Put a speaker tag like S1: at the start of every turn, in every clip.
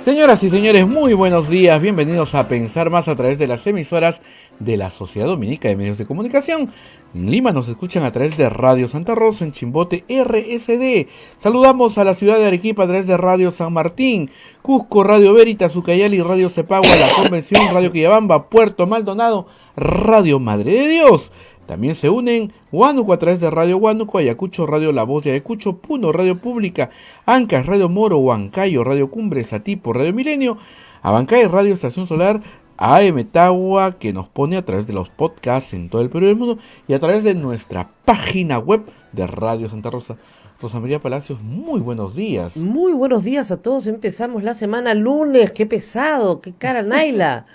S1: Señoras y señores, muy buenos días. Bienvenidos a Pensar Más a través de las emisoras de la Sociedad Dominica de Medios de Comunicación. En Lima nos escuchan a través de Radio Santa Rosa, en Chimbote RSD. Saludamos a la ciudad de Arequipa a través de Radio San Martín, Cusco, Radio Veritas, Ucayali, Radio Cepagua, La Convención, Radio Quillabamba, Puerto Maldonado, Radio Madre de Dios. También se unen Huánuco a través de Radio Huánuco, Ayacucho, Radio La Voz de Ayacucho, Puno, Radio Pública, Ancas, Radio Moro, Huancayo, Radio Cumbre, Satipo, Radio Milenio, Abancay, Radio Estación Solar, AM Tagua, que nos pone a través de los podcasts en todo el Perú y el mundo, y a través de nuestra página web de Radio Santa Rosa. Rosa María Palacios, muy buenos días.
S2: Muy buenos días a todos. Empezamos la semana lunes. Qué pesado, qué cara Naila,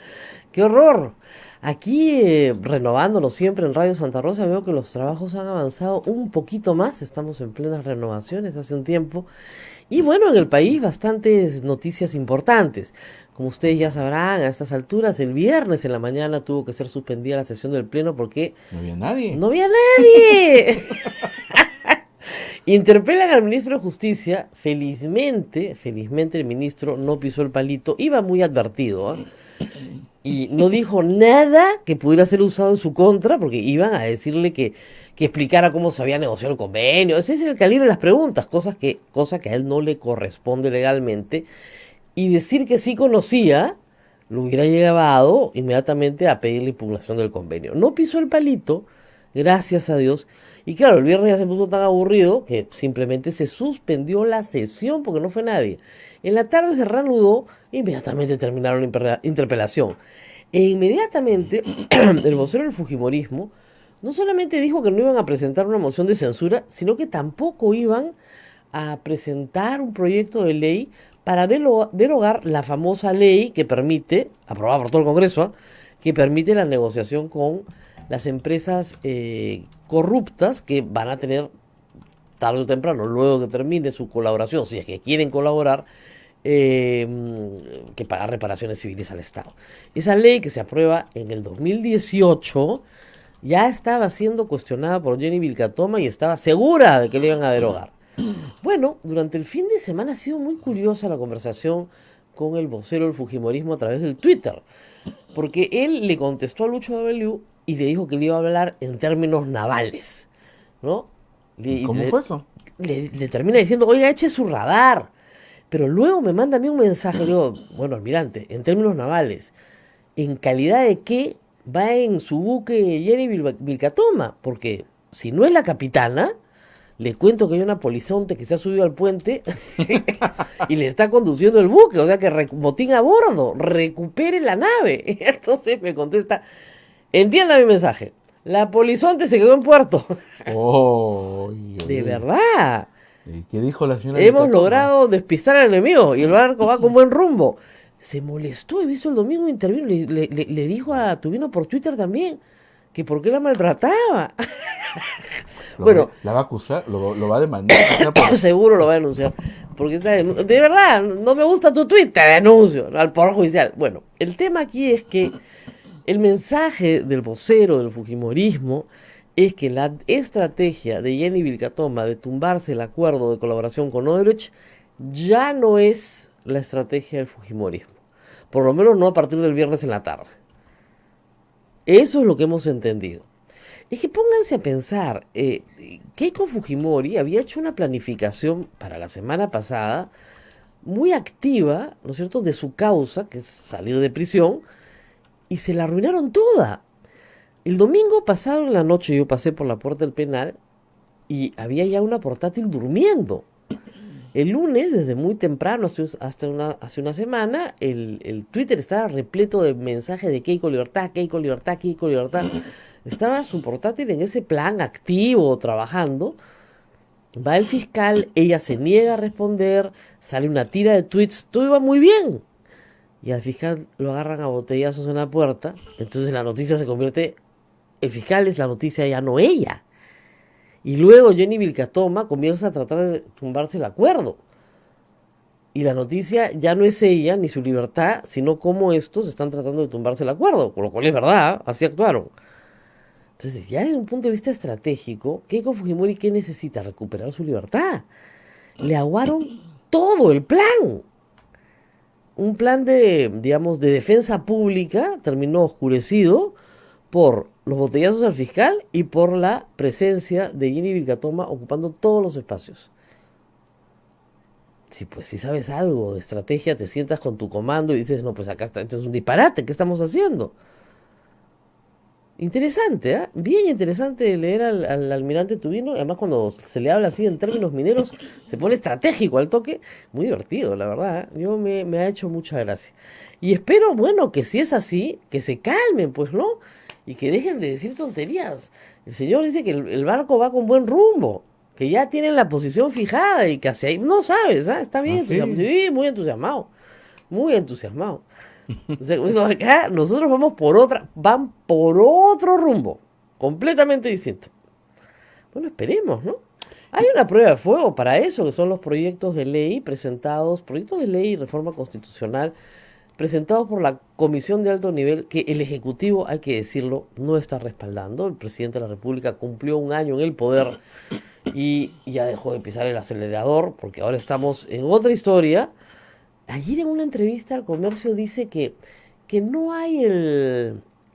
S2: qué horror. Aquí, renovándonos siempre en Radio Santa Rosa, veo que los trabajos han avanzado un poquito más. Estamos en plenas renovaciones hace un tiempo. Y bueno, en el país bastantes noticias importantes. Como ustedes ya sabrán, a estas alturas, el viernes en la mañana tuvo que ser suspendida la sesión del Pleno porque...
S1: No había nadie.
S2: ¡No había nadie! Interpelan al ministro de Justicia. Felizmente el ministro no pisó el palito. Iba muy advertido, ¿eh? Y no dijo nada que pudiera ser usado en su contra, porque iban a decirle que explicara cómo se había negociado el convenio. Ese es el calibre de las preguntas, cosa que a él no le corresponde legalmente. Y decir que sí conocía, lo hubiera llevado inmediatamente a pedir la impugnación del convenio. No pisó el palito, gracias a Dios. Y claro, el viernes ya se puso tan aburrido que simplemente se suspendió la sesión porque no fue nadie. En la tarde se reanudó, inmediatamente terminaron la interpelación. E inmediatamente el vocero del Fujimorismo no solamente dijo que no iban a presentar una moción de censura, sino que tampoco iban a presentar un proyecto de ley para derogar la famosa ley que permite, aprobada por todo el Congreso, que permite la negociación con las empresas corruptas que van a tener tarde o temprano, luego que termine su colaboración, si es que quieren colaborar, que pagar reparaciones civiles al Estado. Esa ley que se aprueba en el 2018 ya estaba siendo cuestionada por Jenny Vilcatoma y estaba segura de que le iban a derogar. Bueno, durante el fin de semana ha sido muy curiosa la conversación con el vocero del Fujimorismo a través del Twitter, porque él le contestó a Lucho W y le dijo que le iba a hablar en términos navales, ¿no?
S1: ¿Cómo fue eso?
S2: Le termina diciendo, oiga, eche su radar. Pero luego me manda a mí un mensaje, le digo, bueno, almirante, en términos navales, ¿en calidad de qué va en su buque Jenny Vilcatoma? Porque si no es la capitana, le cuento que hay una polizonte que se ha subido al puente y le está conduciendo el buque, o sea que motín a bordo, recupere la nave. Entonces me contesta, entienda mi mensaje, la polizonte se quedó en puerto.
S1: Oh,
S2: De verdad.
S1: ¿Qué dijo la señora?
S2: Hemos logrado despistar al enemigo y el barco va con buen rumbo. Se molestó, he visto el domingo intervino, le dijo a Tubino por Twitter también que por qué la maltrataba. Bueno,
S1: la va a acusar, lo va a demandar.
S2: Seguro lo va a denunciar. Porque de verdad, no me gusta tu tweet, te denuncio al Poder Judicial. Bueno, el tema aquí es que el mensaje del vocero del Fujimorismo es que la estrategia de Jenny Vilcatoma de tumbarse el acuerdo de colaboración con Odebrecht ya no es la estrategia del Fujimorismo. Por lo menos no a partir del viernes en la tarde. Eso es lo que hemos entendido. Es que pónganse a pensar, Keiko Fujimori había hecho una planificación para la semana pasada muy activa, ¿no es cierto?, de su causa, que es salir de prisión, y se la arruinaron toda. El domingo pasado en la noche yo pasé por la puerta del penal y había ya una portátil durmiendo. El lunes, desde muy temprano, hace una semana, el Twitter estaba repleto de mensajes de Keiko Libertad, Keiko Libertad, Keiko Libertad. Estaba su portátil en ese plan activo, trabajando. Va el fiscal, ella se niega a responder, sale una tira de tweets, todo iba muy bien. Y al fiscal lo agarran a botellazos en la puerta, entonces la noticia se convierte... El fiscal es la noticia, ya no ella. Y luego Jenny Vilcatoma comienza a tratar de tumbarse el acuerdo. Y la noticia ya no es ella ni su libertad, sino cómo estos están tratando de tumbarse el acuerdo. Con lo cual es verdad, así actuaron. Entonces, ya desde un punto de vista estratégico, Keiko Fujimori, ¿qué necesita? Recuperar su libertad. Le aguaron todo el plan. un plan de, digamos, de defensa pública terminó oscurecido por los botellazos al fiscal y por la presencia de Jenny Vilcatoma ocupando todos los espacios. Sí, pues si sabes algo de estrategia, te sientas con tu comando y dices, no, pues acá está, esto es un disparate, ¿qué estamos haciendo? Interesante, ¿eh? Bien interesante leer al almirante Tubino, además cuando se le habla así en términos mineros, se pone estratégico al toque, muy divertido, la verdad, ¿eh? Me ha hecho mucha gracia. Y espero, bueno, que si es así, que se calmen, pues, ¿no? Y que dejen de decir tonterías. El señor dice que el barco va con buen rumbo, que ya tienen la posición fijada y que hacia ahí, no sabes, ¿ah? Está bien
S1: ¿Ah,
S2: entusiasmado,
S1: sí?
S2: sí, muy entusiasmado, muy entusiasmado. O sea, eso acá, nosotros van por otro rumbo, completamente distinto. Bueno, esperemos, ¿no? Hay una prueba de fuego para eso, que son los proyectos de ley presentados, proyectos de ley y reforma constitucional presentados por la Comisión de Alto Nivel, que el Ejecutivo, hay que decirlo, no está respaldando. El presidente de la República cumplió un año en el poder y ya dejó de pisar el acelerador, porque ahora estamos en otra historia. Ayer en una entrevista al Comercio dice que no hay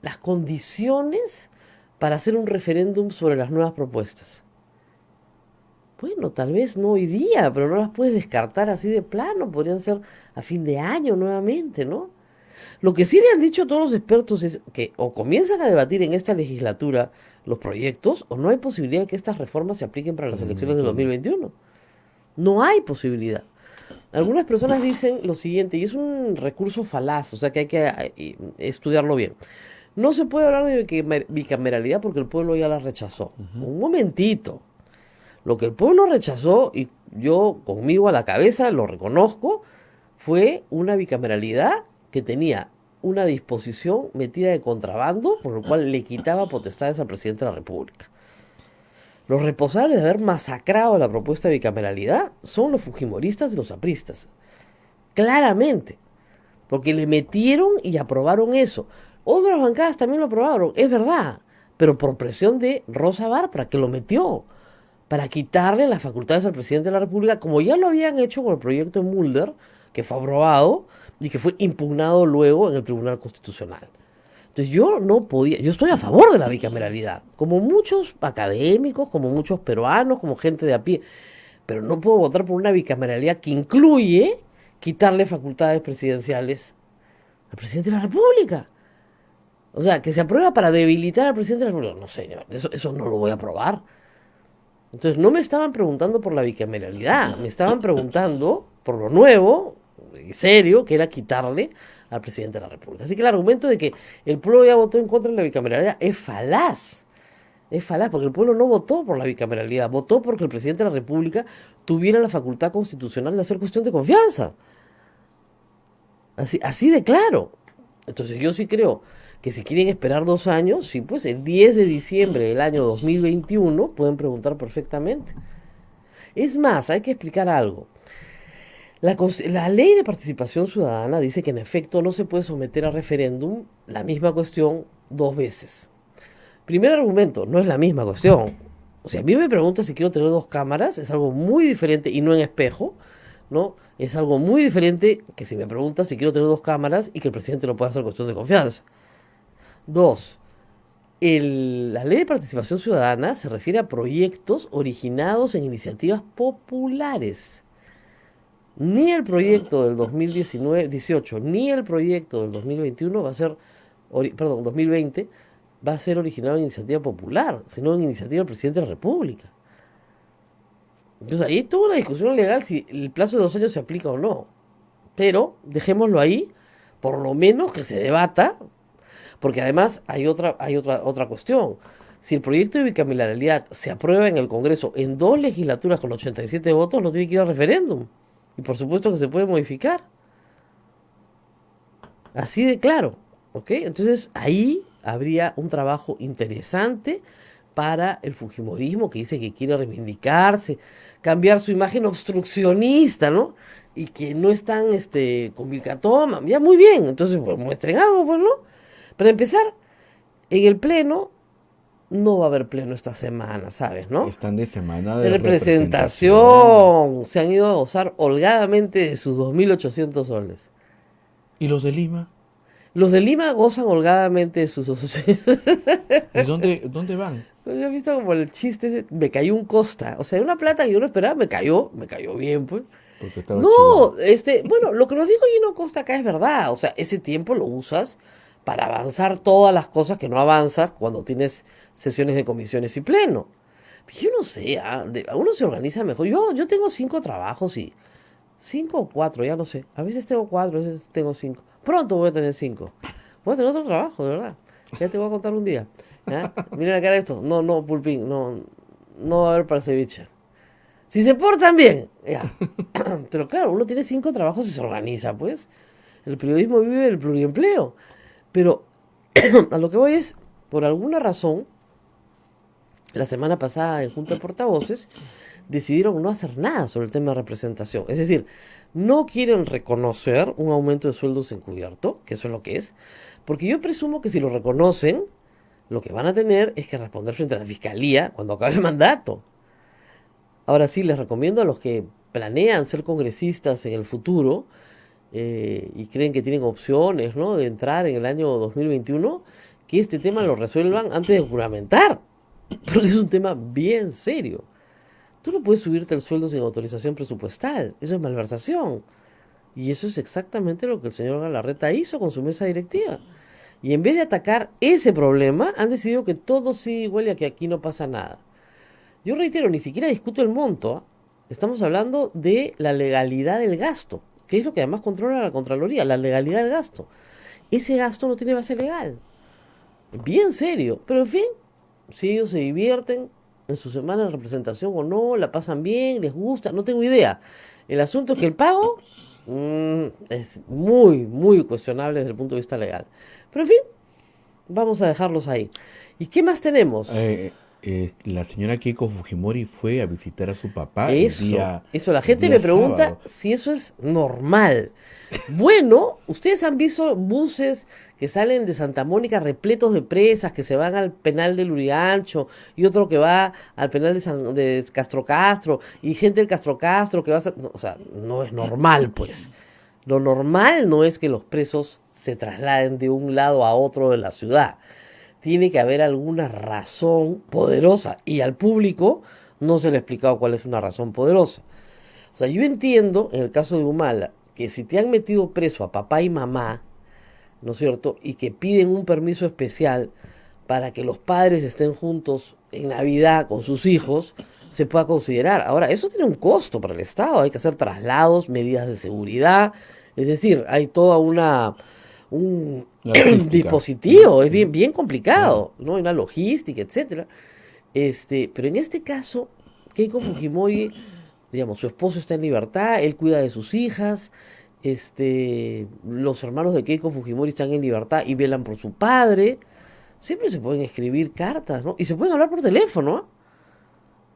S2: las condiciones para hacer un referéndum sobre las nuevas propuestas. Bueno, tal vez no hoy día, pero no las puedes descartar así de plano. Podrían ser a fin de año nuevamente, ¿no? Lo que sí le han dicho todos los expertos es que o comienzan a debatir en esta legislatura los proyectos o no hay posibilidad de que estas reformas se apliquen para las elecciones del 2021. No hay posibilidad. Algunas personas dicen lo siguiente, y es un recurso falaz, o sea que hay que estudiarlo bien. No se puede hablar de bicameralidad porque el pueblo ya la rechazó. Un momentito. Lo que el pueblo rechazó, y yo conmigo a la cabeza lo reconozco, fue una bicameralidad que tenía una disposición metida de contrabando, por lo cual le quitaba potestades al presidente de la República. Los responsables de haber masacrado la propuesta de bicameralidad son los fujimoristas y los apristas. Claramente. Porque le metieron y aprobaron eso. Otras bancadas también lo aprobaron, es verdad. Pero por presión de Rosa Bartra, que lo metió. Para quitarle las facultades al presidente de la República, como ya lo habían hecho con el proyecto de Mulder, que fue aprobado y que fue impugnado luego en el Tribunal Constitucional. Entonces yo no podía, yo estoy a favor de la bicameralidad, como muchos académicos, como muchos peruanos, como gente de a pie, pero no puedo votar por una bicameralidad que incluye quitarle facultades presidenciales al presidente de la República. O sea, que se aprueba para debilitar al presidente de la República. No, señor, eso no lo voy a aprobar. Entonces no me estaban preguntando por la bicameralidad, me estaban preguntando por lo nuevo y serio, que era quitarle al presidente de la República. Así que el argumento de que el pueblo ya votó en contra de la bicameralidad es falaz. Es falaz, porque el pueblo no votó por la bicameralidad, votó porque el presidente de la República tuviera la facultad constitucional de hacer cuestión de confianza. Así de claro. Entonces yo sí creo que si quieren esperar 2 años, sí, pues el 10 de diciembre del año 2021 pueden preguntar perfectamente. Es más, hay que explicar algo. La ley de participación ciudadana dice que en efecto no se puede someter a referéndum la misma cuestión 2 veces. Primer argumento, no es la misma cuestión. O sea, a mí me preguntan si quiero tener 2 cámaras, es algo muy diferente y no en espejo, ¿no? Es algo muy diferente que si me preguntas si quiero tener 2 cámaras y que el presidente lo pueda hacer cuestión de confianza. 2. La ley de participación ciudadana se refiere a proyectos originados en iniciativas populares. Ni el proyecto del 2018 ni el proyecto del 2021 va a ser, 2020 va a ser originado en iniciativa popular, sino en iniciativa del presidente de la República. Entonces ahí tuvo una discusión legal si el plazo de 2 años se aplica o no. Pero dejémoslo ahí, por lo menos que se debata, porque además hay otra cuestión. Si el proyecto de bicameralidad se aprueba en el Congreso en 2 legislaturas con 87 votos, no tiene que ir a referéndum. Y por supuesto que se puede modificar. Así de claro. ¿Ok? Entonces ahí habría un trabajo interesante para el fujimorismo, que dice que quiere reivindicarse, cambiar su imagen obstruccionista, ¿no? Y que no están con Vilcatoma. Ya, muy bien. Entonces, pues, muestren algo, pues, ¿no? Para empezar, en el Pleno no va a haber Pleno esta semana, ¿sabes, no?
S1: Están de semana
S2: De
S1: de
S2: representación. Se han ido a gozar holgadamente de sus 2.800 soles.
S1: ¿Y los de Lima?
S2: Los de Lima gozan holgadamente de sus...
S1: ¿Y dónde van?
S2: Yo he visto como el chiste ese, me cayó un Costa. O sea, una plata que yo no esperaba, me cayó bien, pues.
S1: Porque estaba
S2: No,
S1: chivado.
S2: bueno, lo que nos dijo Gino Costa acá es verdad. O sea, ese tiempo lo usas para avanzar todas las cosas que no avanzas cuando tienes sesiones de comisiones y pleno. Yo no sé, uno se organiza mejor. Yo tengo 5 trabajos y 5 o 4, ya no sé. A veces tengo 4, a veces tengo 5. Pronto voy a tener 5. Voy a tener otro trabajo, de verdad. Ya te voy a contar un día. ¿Ya? Miren acá esto. No, no, Pulpín, no, no va a haber para ceviche. Si se portan bien, ya. Pero claro, uno tiene 5 trabajos y se organiza, pues. El periodismo vive del pluriempleo. Pero a lo que voy es, por alguna razón, la semana pasada en Junta de Portavoces, decidieron no hacer nada sobre el tema de representación. Es decir, no quieren reconocer un aumento de sueldos encubierto, que eso es lo que es, porque yo presumo que si lo reconocen, lo que van a tener es que responder frente a la fiscalía cuando acabe el mandato. Ahora sí, les recomiendo a los que planean ser congresistas en el futuro y creen que tienen opciones, ¿no?, de entrar en el año 2021, que este tema lo resuelvan antes de juramentar, porque es un tema bien serio. Tú no puedes subirte el sueldo sin autorización presupuestal, eso es malversación. Y eso es exactamente lo que el señor Galarreta hizo con su mesa directiva. Y en vez de atacar ese problema, han decidido que todo sigue igual y que aquí no pasa nada. Yo reitero, ni siquiera discuto el monto, ¿ah? Estamos hablando de la legalidad del gasto, que es lo que además controla la Contraloría, la legalidad del gasto. Ese gasto no tiene base legal. Bien serio. Pero en fin, si ellos se divierten en su semana de representación o no, la pasan bien, les gusta, no tengo idea. El asunto es que el pago es muy, muy cuestionable desde el punto de vista legal. Pero en fin, vamos a dejarlos ahí. ¿Y qué más tenemos?
S1: La señora Keiko Fujimori fue a visitar a su papá
S2: Eso, la
S1: el
S2: gente
S1: día
S2: me pregunta
S1: sábado.
S2: si eso es normal. Bueno, ustedes han visto buses que salen de Santa Mónica repletos de presas, que se van al penal de Lurigancho, y otro que va al penal de Castro Castro, y gente del Castro Castro que va a... no, o sea, no es normal, pues. Lo normal no es que los presos se trasladen de un lado a otro de la ciudad. Tiene que haber alguna razón poderosa, y al público no se le ha explicado cuál es una razón poderosa. O sea, yo entiendo, en el caso de Humala, que si te han metido preso a papá y mamá, ¿no es cierto?, y que piden un permiso especial para que los padres estén juntos en Navidad con sus hijos, se pueda considerar. Ahora, eso tiene un costo para el Estado, hay que hacer traslados, medidas de seguridad, es decir, hay toda un
S1: La logística.
S2: dispositivo, es bien, bien
S1: Claro.
S2: complicado, ¿no? Hay una logística, etcétera. Pero en este caso, Keiko Fujimori, digamos, su esposo está en libertad, él cuida de sus hijas, los hermanos de Keiko Fujimori están en libertad y velan por su padre. Siempre se pueden escribir cartas, ¿no? Y se pueden hablar por teléfono, ¿ah?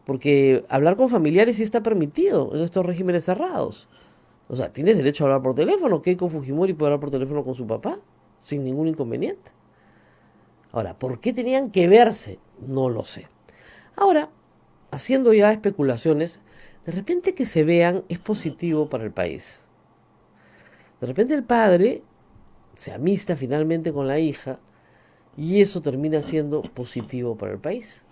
S2: Porque hablar con familiares sí está permitido en estos regímenes cerrados. O sea, tienes derecho a hablar por teléfono. Keiko Fujimori puede hablar por teléfono con su papá sin ningún inconveniente. Ahora, ¿por qué tenían que verse? No lo sé. Ahora, haciendo ya especulaciones, de repente que se vean es positivo para el país. De repente el padre se amista finalmente con la hija y eso termina siendo positivo para el país.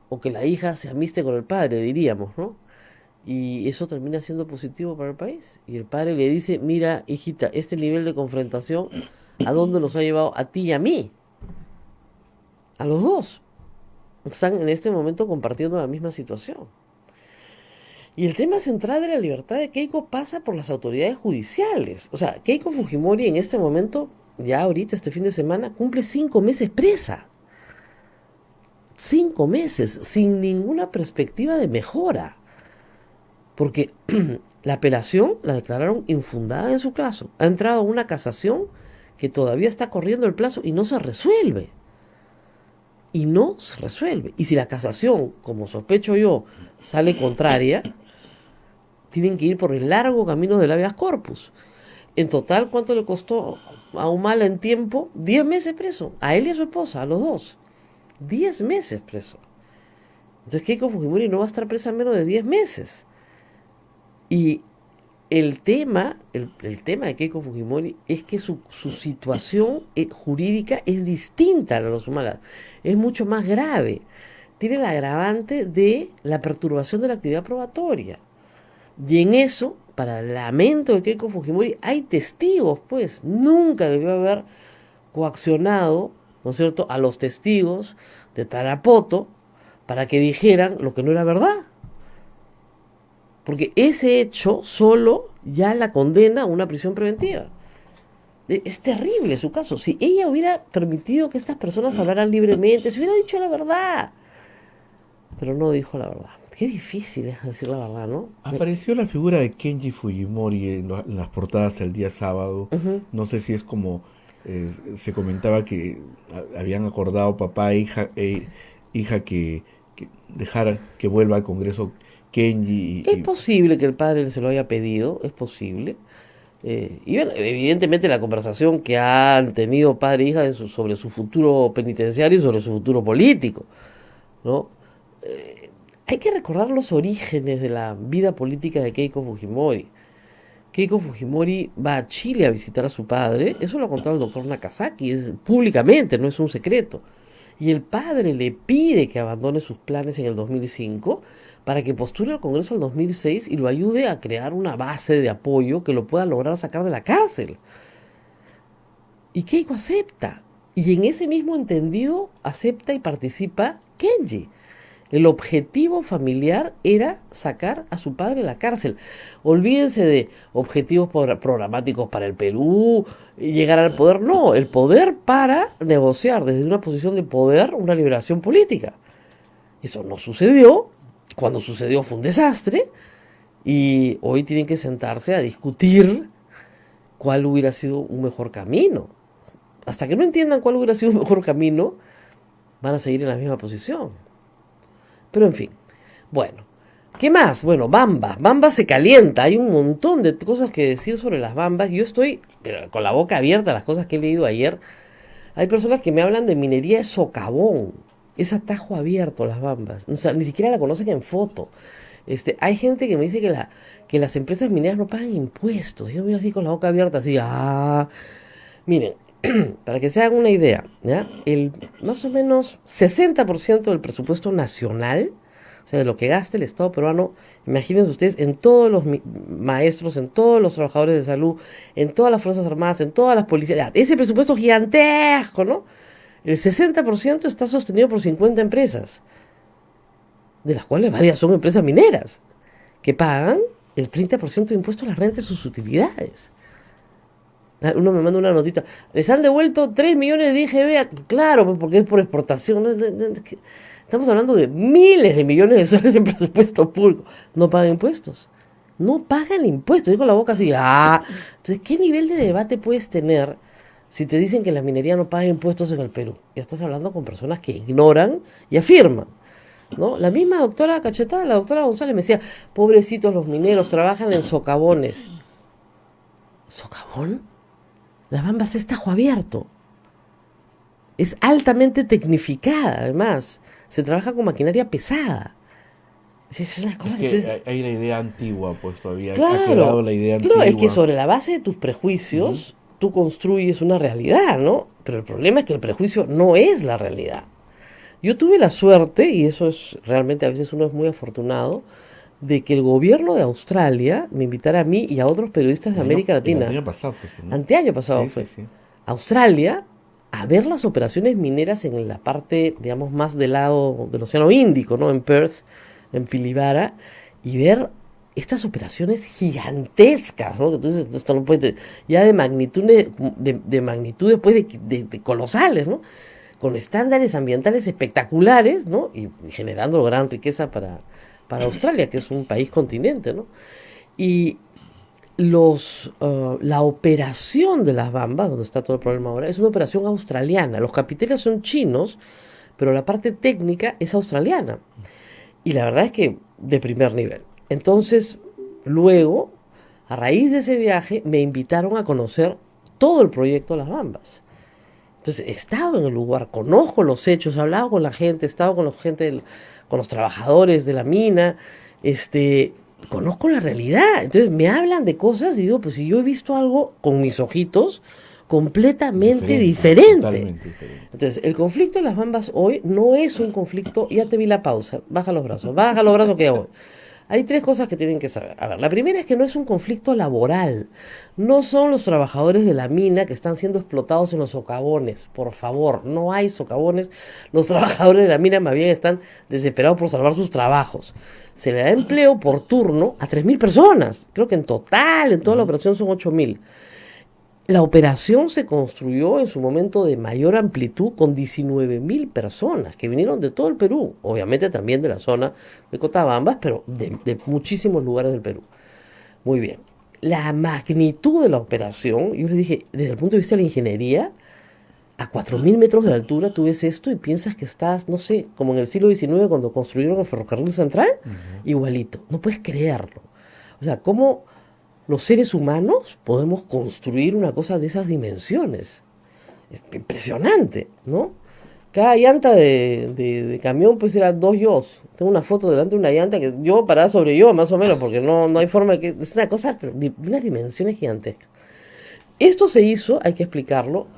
S2: O que la hija se amiste con el padre, diríamos, ¿no? Y eso termina siendo positivo para el país. Y el padre le dice, mira, hijita, este nivel de confrontación, ¿a dónde nos ha llevado a ti y a mí? A los dos. Están en este momento compartiendo la misma situación. Y el tema central de la libertad de Keiko pasa por las autoridades judiciales. O sea, Keiko Fujimori en este momento, ya ahorita, este fin de semana, cumple 5 meses presa. 5 meses, sin ninguna perspectiva de mejora. Porque la apelación la declararon infundada en su caso. Ha entrado una casación que todavía está corriendo el plazo y no se resuelve. Y no se resuelve. Y si la casación, como sospecho yo, sale contraria, tienen que ir por el largo camino del habeas corpus. En total, ¿cuánto le costó a Humala en tiempo? 10 meses preso. A él y a su esposa, a los dos. 10 meses preso. Entonces Keiko Fujimori no va a estar presa menos de 10 meses. Y el tema de Keiko Fujimori es que su situación jurídica es distinta a la de los Humala. Es mucho más grave. Tiene el agravante de la perturbación de la actividad probatoria. Y en eso, para el lamento de Keiko Fujimori, hay testigos, pues. Nunca debió haber coaccionado, ¿no es cierto?, a los testigos de Tarapoto para que dijeran lo que no era verdad. Porque ese hecho solo ya la condena a una prisión preventiva. Es terrible su caso. Si ella hubiera permitido que estas personas hablaran libremente, si hubiera dicho la verdad. Pero no dijo la verdad. Qué difícil es decir la verdad, ¿no?
S1: Apareció la figura de Kenji Fujimori en las portadas el día sábado.
S2: Ujú.
S1: No sé si es como se comentaba que habían acordado papá e hija que dejar que vuelva al Congreso Kenji
S2: Es posible que el padre se lo haya pedido, es posible. Y bueno, evidentemente la conversación que han tenido padre e hija sobre su futuro penitenciario y sobre su futuro político, ¿no? Hay que recordar los orígenes de la vida política de Keiko Fujimori. Keiko Fujimori va a Chile a visitar a su padre, eso lo ha contado el doctor Nakazaki, públicamente, no es un secreto. Y el padre le pide que abandone sus planes en el 2005 para que postule al Congreso el 2006 y lo ayude a crear una base de apoyo que lo pueda lograr sacar de la cárcel. Y Keiko acepta. Y en ese mismo entendido acepta y participa Kenji. El objetivo familiar era sacar a su padre de la cárcel. Olvídense de objetivos programáticos para el Perú, llegar al poder. No, el poder para negociar desde una posición de poder una liberación política. Eso no sucedió. Cuando sucedió fue un desastre. Y hoy tienen que sentarse a discutir cuál hubiera sido un mejor camino. Hasta que no entiendan cuál hubiera sido un mejor camino, van a seguir en la misma posición. Pero en fin, bueno, ¿qué más? Bueno, Bamba se calienta, hay un montón de cosas que decir sobre las Bambas. Yo estoy con la boca abierta a las cosas que he leído ayer. Hay personas que me hablan de minería de socavón, es atajo abierto las Bambas, o sea, ni siquiera la conocen en foto. Hay gente que me dice que las empresas mineras no pagan impuestos. Yo miro así con la boca abierta, así, miren, para que se hagan una idea, ¿ya? Más o menos 60% del presupuesto nacional, o sea, de lo que gasta el Estado peruano, imagínense ustedes, en todos los maestros, en todos los trabajadores de salud, en todas las Fuerzas Armadas, en todas las policías, ese presupuesto gigantesco, ¿no? El 60% está sostenido por 50 empresas, de las cuales varias son empresas mineras, que pagan el 30% de impuesto a la renta de sus utilidades. Uno me manda una notita. Les han devuelto 3 millones de IGB. Claro, porque es por exportación. Estamos hablando de miles de millones de soles de presupuesto público. No pagan impuestos. No pagan impuestos. Yo con la boca así. Entonces, ¿qué nivel de debate puedes tener si te dicen que la minería no paga impuestos en el Perú? Ya estás hablando con personas que ignoran y afirman, ¿no? La misma doctora Cachetada, la doctora González, me decía, pobrecitos los mineros, trabajan en socavones. ¿Socavón? La Bamba es tajo abierto. Es altamente tecnificada, además. Se trabaja con maquinaria pesada. Es una cosa
S1: hay la idea antigua, pues todavía
S2: claro,
S1: ha quedado la idea antigua.
S2: Claro, es que sobre la base de tus prejuicios, tú construyes una realidad, ¿no? Pero el problema es que el prejuicio no es la realidad. Yo tuve la suerte, y eso es realmente, a veces uno es muy afortunado, de que el gobierno de Australia me invitara a mí y a otros periodistas de América Latina.
S1: El año pasado fue, ¿no?
S2: Anteaño pasado
S1: sí,
S2: fue.
S1: Sí.
S2: Australia, a ver las operaciones mineras en la parte, digamos, más del lado del Océano Índico, ¿no? En Perth, en Pilibara, y ver estas operaciones gigantescas, ¿no? Entonces, esto no puede, ya de magnitudes pues de colosales, ¿no? Con estándares ambientales espectaculares, ¿no? Y generando gran riqueza para Australia, que es un país continente, ¿no? Y la operación de las Bambas, donde está todo el problema ahora, es una operación australiana. Los capiteles son chinos, pero la parte técnica es australiana. Y la verdad es que de primer nivel. Entonces, luego, a raíz de ese viaje, me invitaron a conocer todo el proyecto de las Bambas. Entonces, he estado en el lugar, conozco los hechos, he hablado con la gente, he estado con la gente, con los trabajadores de la mina, conozco la realidad. Entonces me hablan de cosas y digo, pues si yo he visto algo con mis ojitos completamente diferente.
S1: Totalmente diferente.
S2: Entonces, el conflicto de las bambas hoy no es un conflicto, ya te vi la pausa, baja los brazos que ya voy. Hay tres cosas que tienen que saber. A ver, la primera es que no es un conflicto laboral. No son los trabajadores de la mina que están siendo explotados en los socavones. Por favor, no hay socavones. Los trabajadores de la mina más bien están desesperados por salvar sus trabajos. Se le da empleo por turno a 3.000 personas. Creo que en total, en toda la operación son 8.000. La operación se construyó en su momento de mayor amplitud con 19.000 personas que vinieron de todo el Perú, obviamente también de la zona de Cotabambas, pero de muchísimos lugares del Perú. Muy bien. La magnitud de la operación, yo les dije, desde el punto de vista de la ingeniería, a 4.000 metros de altura tú ves esto y piensas que estás, no sé, como en el siglo XIX cuando construyeron el ferrocarril central, igualito. No puedes creerlo. O sea, ¿cómo los seres humanos podemos construir una cosa de esas dimensiones? Es impresionante, ¿no? Cada llanta de camión pues era 2 yos. Tengo una foto delante de una llanta que yo parada sobre yo, más o menos, porque no hay forma de que... Es una cosa pero de unas dimensiones gigantescas. Esto se hizo, hay que explicarlo,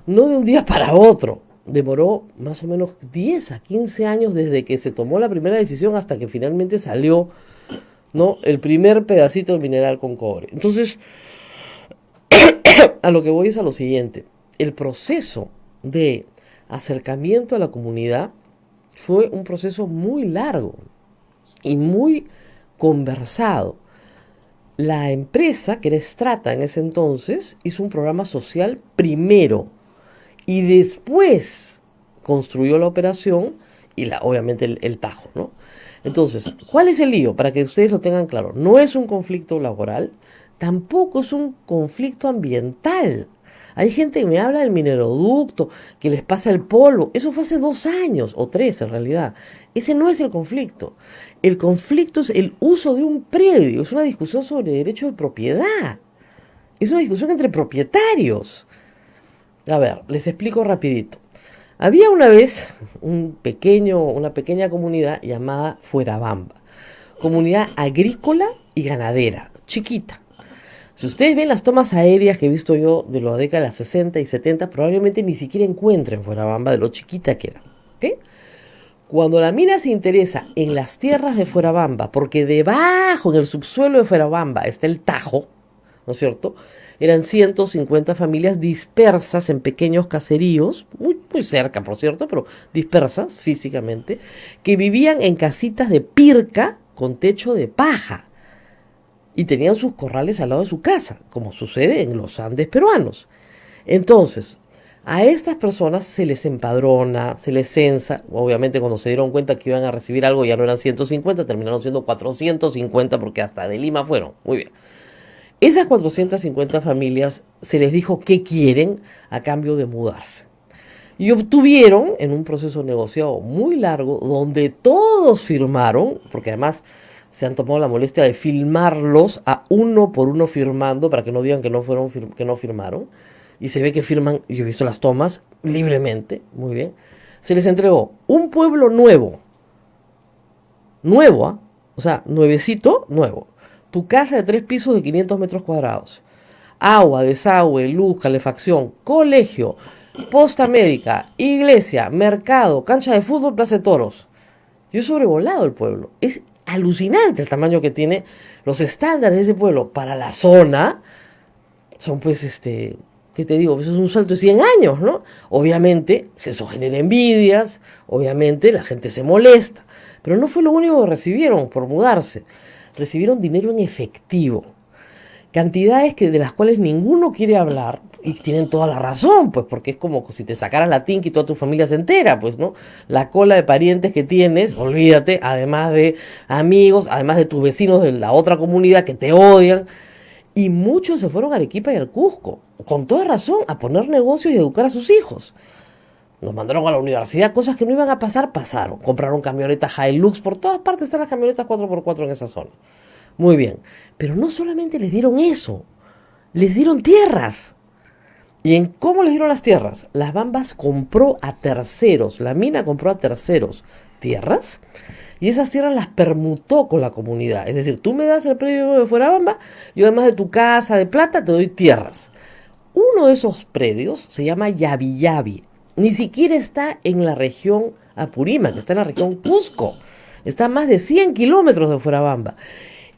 S2: no de un día para otro. Demoró más o menos 10 a 15 años desde que se tomó la primera decisión hasta que finalmente salió, ¿no?, el primer pedacito de mineral con cobre. Entonces, a lo que voy es a lo siguiente. El proceso de acercamiento a la comunidad fue un proceso muy largo y muy conversado. La empresa, que era Strata en ese entonces, hizo un programa social primero y después construyó la operación y obviamente el Tajo, ¿no? Entonces, ¿cuál es el lío? Para que ustedes lo tengan claro, no es un conflicto laboral, tampoco es un conflicto ambiental. Hay gente que me habla del mineroducto, que les pasa el polvo. Eso fue hace 2 años, o 3 en realidad. Ese no es el conflicto. El conflicto es el uso de un predio. Es una discusión sobre derecho de propiedad. Es una discusión entre propietarios. A ver, les explico rapidito. Había una vez una pequeña comunidad llamada Fuerabamba. Comunidad agrícola y ganadera, chiquita. Si ustedes ven las tomas aéreas que he visto yo de la década de las 60 y 70, probablemente ni siquiera encuentren Fuerabamba de lo chiquita que era. ¿Okay? Cuando la mina se interesa en las tierras de Fuerabamba, porque debajo, en el subsuelo de Fuerabamba, está el Tajo, ¿no es cierto?, eran 150 familias dispersas en pequeños caseríos, muy, muy cerca, por cierto, pero dispersas físicamente, que vivían en casitas de pirca con techo de paja. Y tenían sus corrales al lado de su casa, como sucede en los Andes peruanos. Entonces, a estas personas se les empadrona, se les censa. Obviamente, cuando se dieron cuenta que iban a recibir algo, ya no eran 150, terminaron siendo 450, porque hasta de Lima fueron. Muy bien. Esas 450 familias se les dijo qué quieren a cambio de mudarse. Y obtuvieron, en un proceso negociado muy largo, donde todos firmaron, porque además se han tomado la molestia de filmarlos a uno por uno firmando para que no digan que no firmaron. Y se ve que firman, yo he visto las tomas, libremente, muy bien. Se les entregó un pueblo nuevo, ¿ah? O sea, nuevecito, nuevo. Tu casa de 3 pisos de 500 metros cuadrados. Agua, desagüe, luz, calefacción, colegio, posta médica, iglesia, mercado, cancha de fútbol, plaza de toros. Yo he sobrevolado el pueblo. Es alucinante el tamaño que tiene. Los estándares de ese pueblo para la zona son pues ¿qué te digo? Pues es un salto de 100 años, ¿no? Obviamente eso genera envidias, obviamente la gente se molesta, pero no fue lo único que recibieron por mudarse. Recibieron dinero en efectivo, cantidades de las cuales ninguno quiere hablar, y tienen toda la razón, pues, porque es como si te sacaras la tinca y toda tu familia se entera, pues, ¿no? La cola de parientes que tienes, olvídate, además de amigos, además de tus vecinos de la otra comunidad que te odian, y muchos se fueron a Arequipa y al Cusco, con toda razón, a poner negocios y educar a sus hijos. Nos mandaron a la universidad, cosas que no iban a pasar, pasaron. Compraron camionetas Hilux, por todas partes están las camionetas 4x4 en esa zona. Muy bien, pero no solamente les dieron eso, les dieron tierras. ¿Y en cómo les dieron las tierras? Las Bambas compró a terceros, la mina compró a terceros tierras y esas tierras las permutó con la comunidad. Es decir, tú me das el predio de Fuerabamba, yo además de tu casa de plata te doy tierras. Uno de esos predios se llama Yavi Yavi. Ni siquiera está en la región Apurímac, que está en la región Cusco. Está a más de 100 kilómetros de Fuerabamba.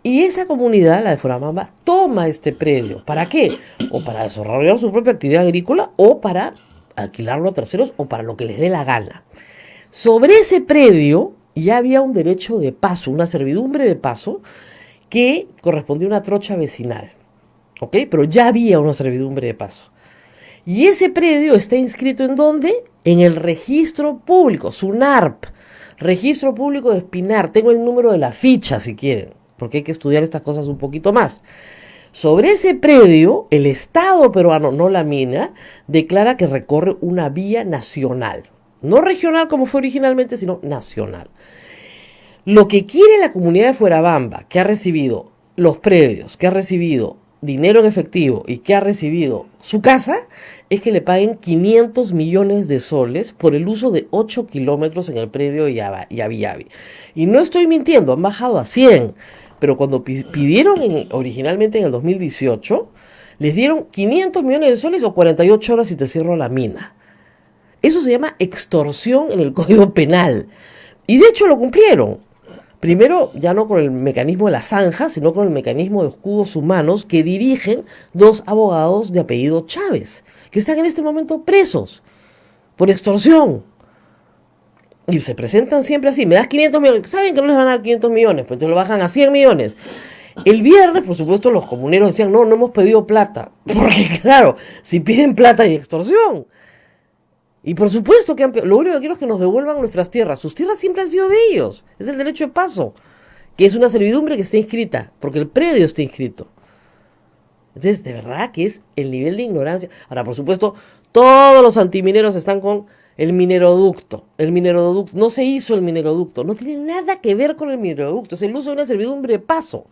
S2: Y esa comunidad, la de Fuerabamba, toma este predio. ¿Para qué? O para desarrollar su propia actividad agrícola, o para alquilarlo a terceros, o para lo que les dé la gana. Sobre ese predio ya había un derecho de paso, una servidumbre de paso, que correspondía a una trocha vecinal. ¿Ok? Pero ya había una servidumbre de paso. Y ese predio está inscrito ¿en dónde? En el registro público, SUNARP, registro público de Espinar. Tengo el número de la ficha si quieren, porque hay que estudiar estas cosas un poquito más. Sobre ese predio, el Estado peruano, no la mina, declara que recorre una vía nacional. No regional como fue originalmente, sino nacional. Lo que quiere la comunidad de Fuerabamba, que ha recibido los predios, que ha recibido dinero en efectivo y que ha recibido su casa, es que le paguen 500 millones de soles por el uso de 8 kilómetros en el predio de Yavi Yavi. Y no estoy mintiendo, han bajado a 100, pero cuando pidieron originalmente en el 2018, les dieron 500 millones de soles o 48 horas si te cierro la mina. Eso se llama extorsión en el Código Penal. Y de hecho lo cumplieron. Primero, ya no con el mecanismo de la zanja, sino con el mecanismo de escudos humanos que dirigen dos abogados de apellido Chávez, que están en este momento presos por extorsión. Y se presentan siempre así, me das 500 millones, saben que no les van a dar 500 millones, pues te lo bajan a 100 millones. El viernes, por supuesto, los comuneros decían, no hemos pedido plata, porque claro, si piden plata hay extorsión. Y por supuesto que lo único que quiero es que nos devuelvan nuestras tierras. Sus tierras siempre han sido de ellos. Es el derecho de paso, que es una servidumbre que está inscrita, porque el predio está inscrito. Entonces, de verdad que es el nivel de ignorancia. Ahora, por supuesto, todos los antimineros están con el mineroducto. El mineroducto, no se hizo el mineroducto, no tiene nada que ver con el mineroducto, es el uso de una servidumbre de paso.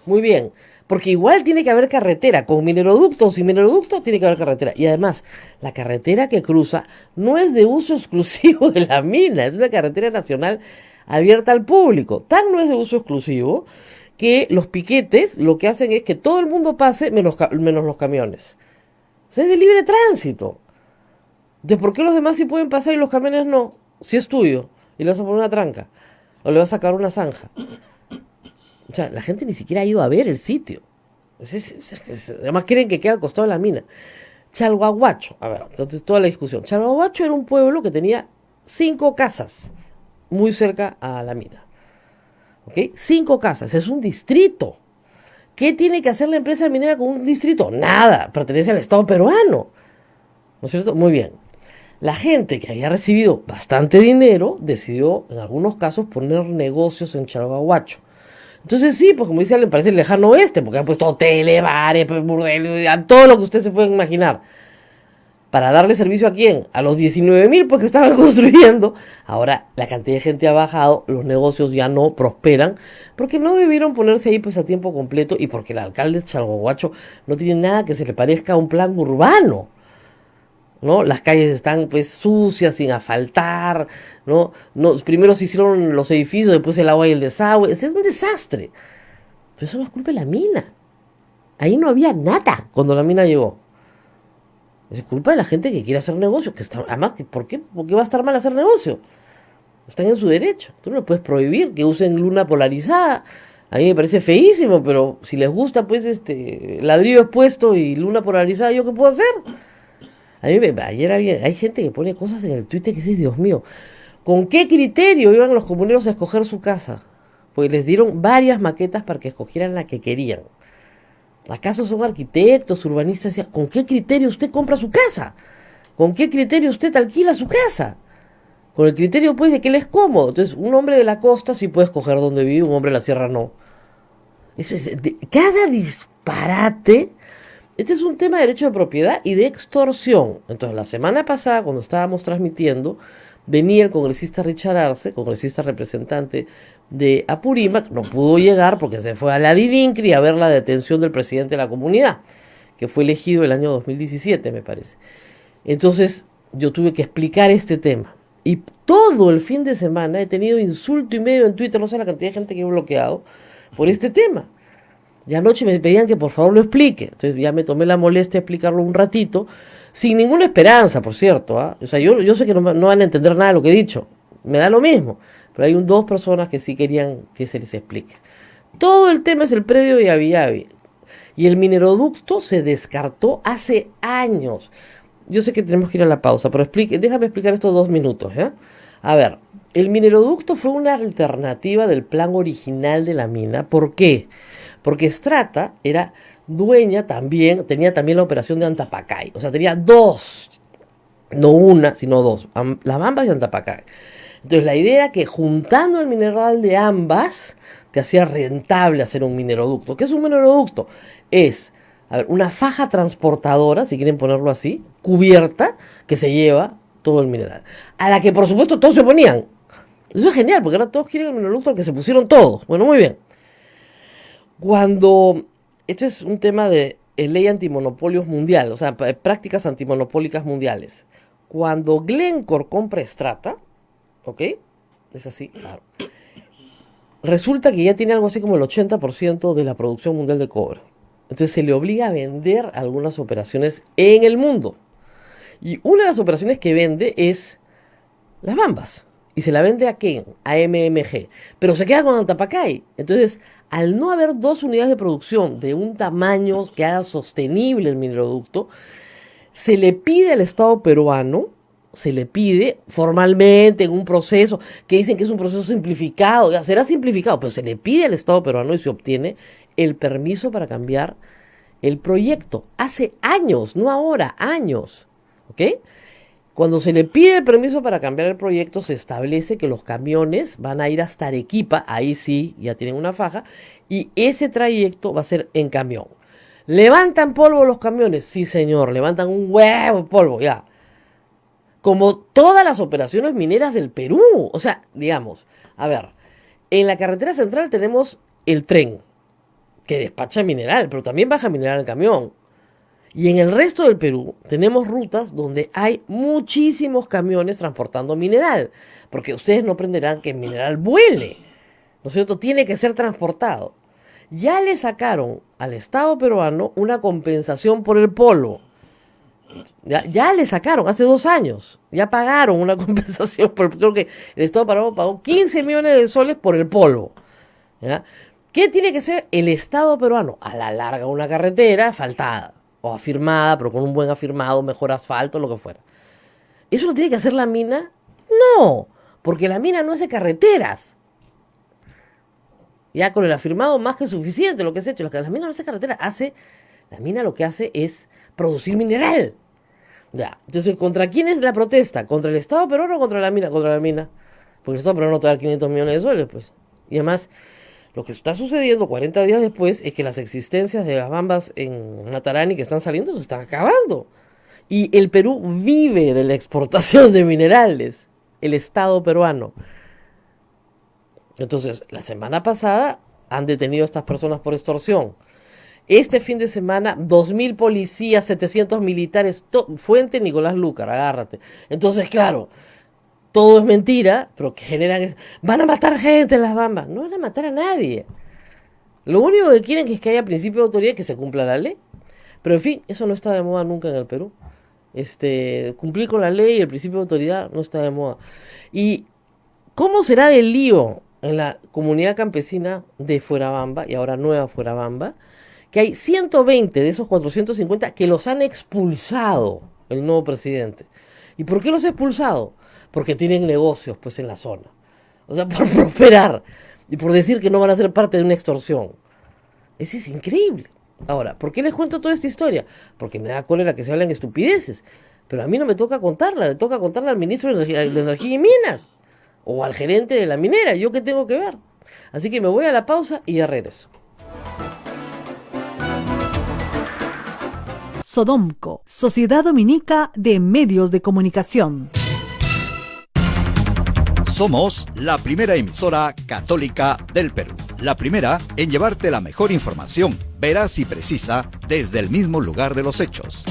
S2: Muy bien. Porque igual tiene que haber carretera, con mineroducto o sin mineroducto tiene que haber carretera. Y además, la carretera que cruza no es de uso exclusivo de la mina, es una carretera nacional abierta al público. Tan no es de uso exclusivo que los piquetes lo que hacen es que todo el mundo pase menos los camiones. O sea, es de libre tránsito. Entonces, ¿por qué los demás sí pueden pasar y los camiones no? Si es tuyo y le vas a poner una tranca o le vas a sacar una zanja. O sea, la gente ni siquiera ha ido a ver el sitio. Además quieren que quede al costado de la mina. Chalhuahuacho, a ver, entonces toda la discusión. Chalhuahuacho era un pueblo que tenía 5 casas muy cerca a la mina. ¿Ok? 5 casas, es un distrito. ¿Qué tiene que hacer la empresa minera con un distrito? Nada, pertenece al Estado peruano. ¿No es cierto? Muy bien. La gente que había recibido bastante dinero decidió, en algunos casos, poner negocios en Chalhuahuacho. Entonces sí, pues como dice, le parece el lejano oeste, porque han puesto hoteles, bares, burdeles, todo lo que ustedes se pueden imaginar. ¿Para darle servicio a quién? A los 19.000 pues que estaban construyendo. Ahora la cantidad de gente ha bajado, los negocios ya no prosperan, porque no debieron ponerse ahí pues a tiempo completo y porque el alcalde de Chalhuahuacho no tiene nada que se le parezca a un plan urbano. ¿No? Las calles están pues sucias, sin asfaltar, ¿no? Primero se hicieron los edificios, después el agua y el desagüe. Es un desastre. Pero eso no es culpa de la mina. Ahí no había nada cuando la mina llegó. Es culpa de la gente que quiere hacer negocio. Además, ¿por qué va a estar mal hacer negocio? Están en su derecho. Tú no le puedes prohibir que usen luna polarizada. A mí me parece feísimo, pero si les gusta pues ladrillo expuesto y luna polarizada, ¿yo qué puedo hacer? Ayer hay gente que pone cosas en el Twitter que dice, Dios mío, ¿con qué criterio iban los comuneros a escoger su casa? Pues les dieron varias maquetas para que escogieran la que querían. ¿Acaso son arquitectos, urbanistas? ¿Con qué criterio usted compra su casa? ¿Con qué criterio usted alquila su casa? Con el criterio pues de que él es cómodo. Entonces, un hombre de la costa sí puede escoger dónde vive, un hombre de la sierra no. Eso es cada disparate. Este es un tema de derecho de propiedad y de extorsión. Entonces, la semana pasada, cuando estábamos transmitiendo, venía el congresista Richard Arce, congresista representante de Apurímac, no pudo llegar porque se fue a la Dilincri a ver la detención del presidente de la comunidad, que fue elegido el año 2017, me parece. Entonces, yo tuve que explicar este tema. Y todo el fin de semana he tenido insulto y medio en Twitter, no sé la cantidad de gente que he bloqueado por este tema. Y anoche me pedían que por favor lo explique. Entonces ya me tomé la molestia de explicarlo un ratito, sin ninguna esperanza, por cierto. O sea, yo sé que no van a entender nada de lo que he dicho. Me da lo mismo. Pero hay dos personas que sí querían que se les explique. Todo el tema es el predio de Yavi Yavi. Y el mineroducto se descartó hace años. Yo sé que tenemos que ir a la pausa, pero déjame explicar estos 2 minutos. A ver, el mineroducto fue una alternativa del plan original de la mina. ¿Por qué? Porque Strata era dueña también, tenía también la operación de Antapacay. O sea, tenía 2, no una, sino 2, Las Bambas y Antapacay. Entonces la idea era que juntando el mineral de ambas, te hacía rentable hacer un mineroducto. ¿Qué es un mineroducto? Es, una faja transportadora, si quieren ponerlo así, cubierta, que se lleva todo el mineral. A la que por supuesto todos se oponían. Eso es genial, porque ahora todos quieren el mineroducto al que se pusieron todos. Bueno, muy bien. Esto es un tema de ley antimonopolios mundial, o sea, prácticas antimonopólicas mundiales. Cuando Glencore compra Strata, ¿ok? Es así, claro. Resulta que ya tiene algo así como el 80% de la producción mundial de cobre. Entonces se le obliga a vender algunas operaciones en el mundo. Y una de las operaciones que vende es Las Bambas. Y se la vende a quién? A MMG. Pero se queda con Antapacay. Entonces, al no haber 2 unidades de producción de un tamaño que haga sostenible el mineroducto, se le pide al Estado peruano, se le pide formalmente en un proceso, que dicen que es un proceso simplificado, ya será simplificado, pero se le pide al Estado peruano y se obtiene el permiso para cambiar el proyecto. Hace años, no ahora, años. ¿Ok? Cuando se le pide el permiso para cambiar el proyecto, se establece que los camiones van a ir hasta Arequipa, ahí sí, ya tienen una faja, y ese trayecto va a ser en camión. ¿Levantan polvo los camiones? Sí, señor, levantan un huevo de polvo, ya. Como todas las operaciones mineras del Perú. O sea, digamos, a ver, en la carretera central tenemos el tren, que despacha mineral, pero también baja mineral al camión. Y en el resto del Perú tenemos rutas donde hay muchísimos camiones transportando mineral, porque ustedes no aprenderán que el mineral vuele, ¿no es cierto? Tiene que ser transportado. Ya le sacaron al Estado peruano una compensación por el polvo. Ya le sacaron hace 2 años. Ya pagaron una compensación. Creo que el Estado peruano pagó 15 millones de soles por el polvo. ¿Ya? ¿Qué tiene que hacer el Estado peruano? A la larga una carretera asfaltada o afirmada, pero con un buen afirmado, mejor asfalto, lo que fuera. ¿Eso lo tiene que hacer la mina? No, porque la mina no hace carreteras. Ya con el afirmado más que suficiente lo que se ha hecho. La mina no hace carreteras, la mina lo que hace es producir mineral. Ya, entonces, ¿contra quién es la protesta? ¿Contra el Estado peruano o contra la mina? Contra la mina. Porque el Estado peruano no te da 500 millones de soles, pues. Y además, lo que está sucediendo 40 días después es que las existencias de las bambas en Matarani que están saliendo se están acabando. Y el Perú vive de la exportación de minerales. El Estado peruano. Entonces, la semana pasada han detenido a estas personas por extorsión. Este fin de semana, 2.000 policías, 700 militares, fuente Nicolás Lúcar, agárrate. Entonces, claro, todo es mentira, pero que generan van a matar gente en las bambas. No van a matar a nadie. Lo único que quieren es que haya principio de autoridad y que se cumpla la ley. Pero en fin, eso no está de moda nunca en el Perú. Cumplir con la ley y el principio de autoridad no está de moda. ¿Y cómo será del lío en la comunidad campesina de Fuerabamba, y ahora Nueva Fuerabamba, que hay 120 de esos 450 que los han expulsado el nuevo presidente? ¿Y por qué los ha expulsado? Porque tienen negocios, pues, en la zona. O sea, por prosperar y por decir que no van a ser parte de una extorsión. Eso es increíble. Ahora, ¿por qué les cuento toda esta historia? Porque me da cólera que se hablen estupideces. Pero a mí no me toca contarla, le toca contarla al ministro de Energía y Minas o al gerente de la minera. ¿Yo qué tengo que ver? Así que me voy a la pausa y ya regreso.
S3: Sodomco, Sociedad Dominica de Medios de Comunicación.
S4: Somos la primera emisora católica del Perú. La primera en llevarte la mejor información, veraz y precisa, desde el mismo lugar de los hechos.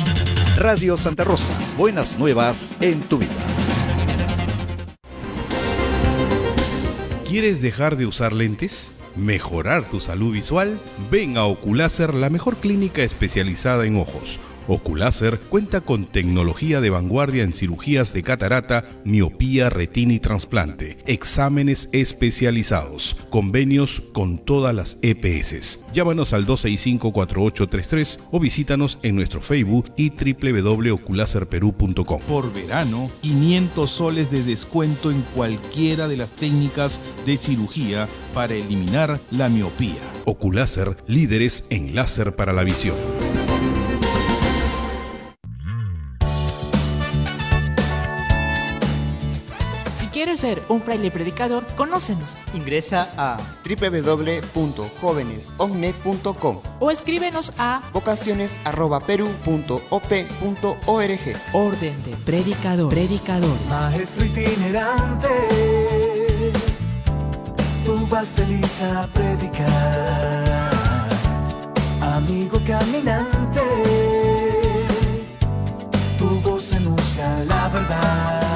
S4: Radio Santa Rosa, buenas nuevas en tu vida.
S5: ¿Quieres dejar de usar lentes? ¿Mejorar tu salud visual? Ven a Oculáser, la mejor clínica especializada en ojos. Oculáser cuenta con tecnología de vanguardia en cirugías de catarata, miopía, retina y trasplante, exámenes especializados, convenios con todas las EPS. Llámanos al 265-4833 o visítanos en nuestro Facebook y www.oculaserperú.com. Por verano, 500 soles de descuento en cualquiera de las técnicas de cirugía para eliminar la miopía. Oculáser, líderes en láser para la visión.
S6: Si quieres ser un fraile predicador, conócenos.
S7: Ingresa a www.jovenesognet.com
S6: O escríbenos a
S7: vocaciones@peru.op.org.
S6: Orden de Predicadores.
S8: Maestro itinerante, tú vas feliz a predicar. Amigo caminante, tu voz anuncia la verdad.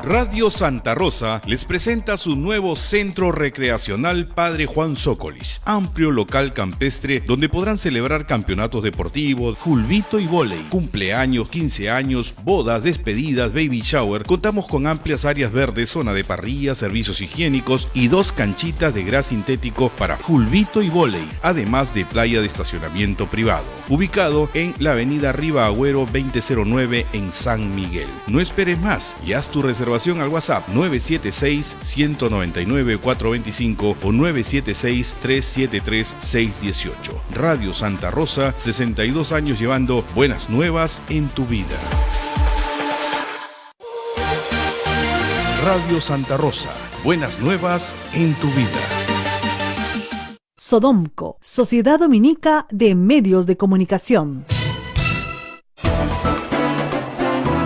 S5: Radio Santa Rosa les presenta su nuevo Centro Recreacional Padre Juan Zócolis, amplio local campestre donde podrán celebrar campeonatos deportivos, fulbito y vóley, cumpleaños, 15 años, bodas, despedidas, baby shower. Contamos con amplias áreas verdes, zona de parrilla, servicios higiénicos y 2 canchitas de gras sintético para fulbito y vóley, además de playa de estacionamiento privado. Ubicado en la avenida Riva Agüero 2009 en San Miguel. No esperes más y haz tu reservación al WhatsApp 976-199-425 o 976-373-618. Radio Santa Rosa, 62 años llevando buenas nuevas en tu vida. Radio Santa Rosa, buenas nuevas en tu vida.
S3: Sodomco, Sociedad Dominica de Medios de Comunicación.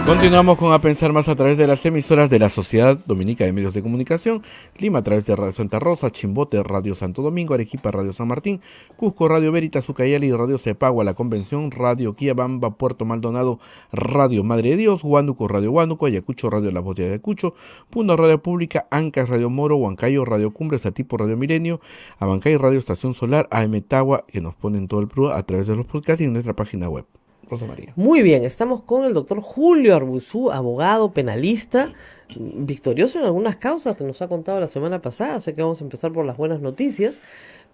S1: Continuamos con A Pensar Más a través de las emisoras de la Sociedad Dominica de Medios de Comunicación. Lima a través de Radio Santa Rosa, Chimbote, Radio Santo Domingo, Arequipa, Radio San Martín, Cusco, Radio Veritas, Ucayali, Radio Cepagua, La Convención, Radio Quillabamba, Puerto Maldonado, Radio Madre de Dios, Huánuco, Radio Huánuco, Ayacucho, Radio La Voz de Ayacucho, Puno, Radio Pública, Ancas, Radio Moro, Huancayo, Radio Cumbre, Satipo, Radio Milenio, Abancay, Radio Estación Solar, AM Tagua, que nos ponen todo el Perú a través de los podcasts y en nuestra página web. Rosa María.
S2: Muy bien, estamos con el doctor Julio Arbuzú, abogado, penalista, victorioso en algunas causas que nos ha contado la semana pasada. Sé que vamos a empezar por las buenas noticias,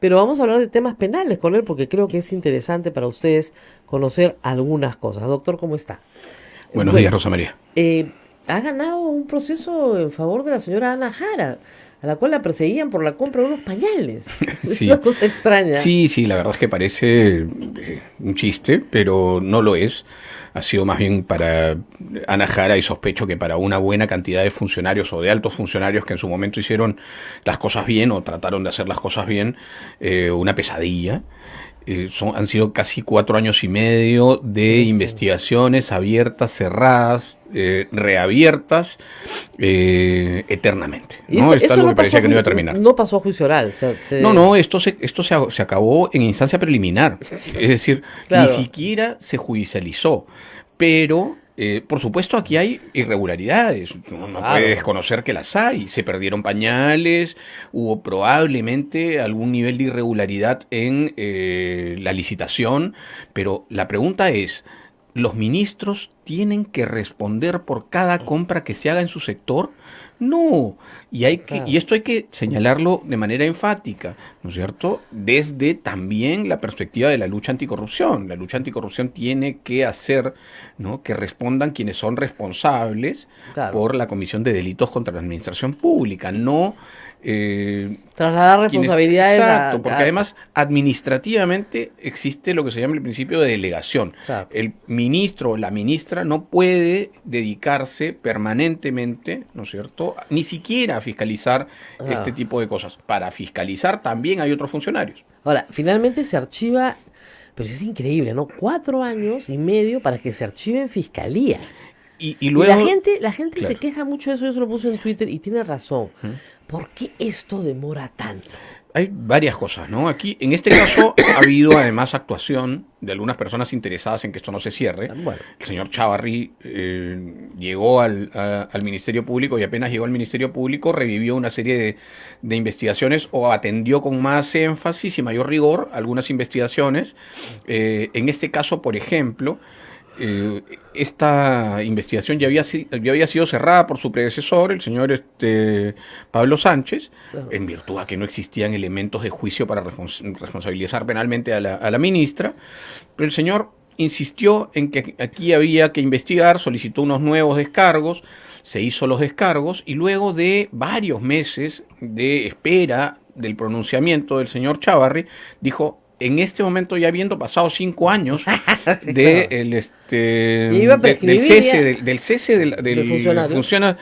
S2: pero vamos a hablar de temas penales con él porque creo que es interesante para ustedes conocer algunas cosas. Doctor, ¿cómo está?
S9: Buenos días, Rosa María.
S2: Ha ganado un proceso en favor de la señora Ana Jara, a la cual la perseguían por la compra de unos pañales. Es una cosa extraña.
S9: Sí, la verdad es que parece un chiste, pero no lo es. Ha sido más bien para Ana Jara y sospecho que para una buena cantidad de funcionarios o de altos funcionarios que en su momento hicieron las cosas bien o trataron de hacer las cosas bien, una pesadilla. Han sido casi 4 años y medio de investigaciones abiertas, cerradas, reabiertas eternamente, ¿no? Esto es algo que parecía que no iba a terminar.
S2: No pasó a juicio oral.
S9: No, esto se acabó en instancia preliminar. Es decir, claro, ni siquiera se judicializó. Pero, por supuesto, aquí hay irregularidades. No puede desconocer que las hay. Se perdieron pañales, hubo probablemente algún nivel de irregularidad en la licitación. Pero la pregunta es, ¿los ministros tienen que responder por cada compra que se haga en su sector? No, y esto hay que señalarlo de manera enfática, ¿no es cierto? Desde también la perspectiva de la lucha anticorrupción. La lucha anticorrupción tiene que hacer, ¿no?, que respondan quienes son responsables por la comisión de delitos contra la administración pública, no
S2: trasladar responsabilidades.
S9: Exacto, porque además administrativamente existe lo que se llama el principio de delegación. Claro. El ministro o la ministra no puede dedicarse permanentemente, ¿no es cierto?, ni siquiera a fiscalizar este tipo de cosas. Para fiscalizar también hay otros funcionarios.
S2: Ahora, finalmente se archiva, pero es increíble, ¿no? 4 años y medio para que se archive en fiscalía.
S9: Y luego
S2: la gente claro, se queja mucho de eso. Yo se lo puse en Twitter y tiene razón. ¿Por qué esto demora tanto?
S9: hay varias cosas, ¿no? Aquí, en este caso, ha habido además actuación de algunas personas interesadas en que esto no se cierre.
S2: Bueno.
S9: El señor Chávarri llegó al Ministerio Público y apenas llegó al Ministerio Público revivió una serie de investigaciones o atendió con más énfasis y mayor rigor algunas investigaciones. En este caso, por ejemplo, esta investigación ya había sido cerrada por su predecesor, el señor Pablo Sánchez, en virtud a que no existían elementos de juicio para responsabilizar penalmente a la ministra, pero el señor insistió en que aquí había que investigar, solicitó unos nuevos descargos, se hizo los descargos y luego de varios meses de espera del pronunciamiento del señor Chávarri, dijo: en este momento, ya habiendo pasado 5 años del cese del funcionario,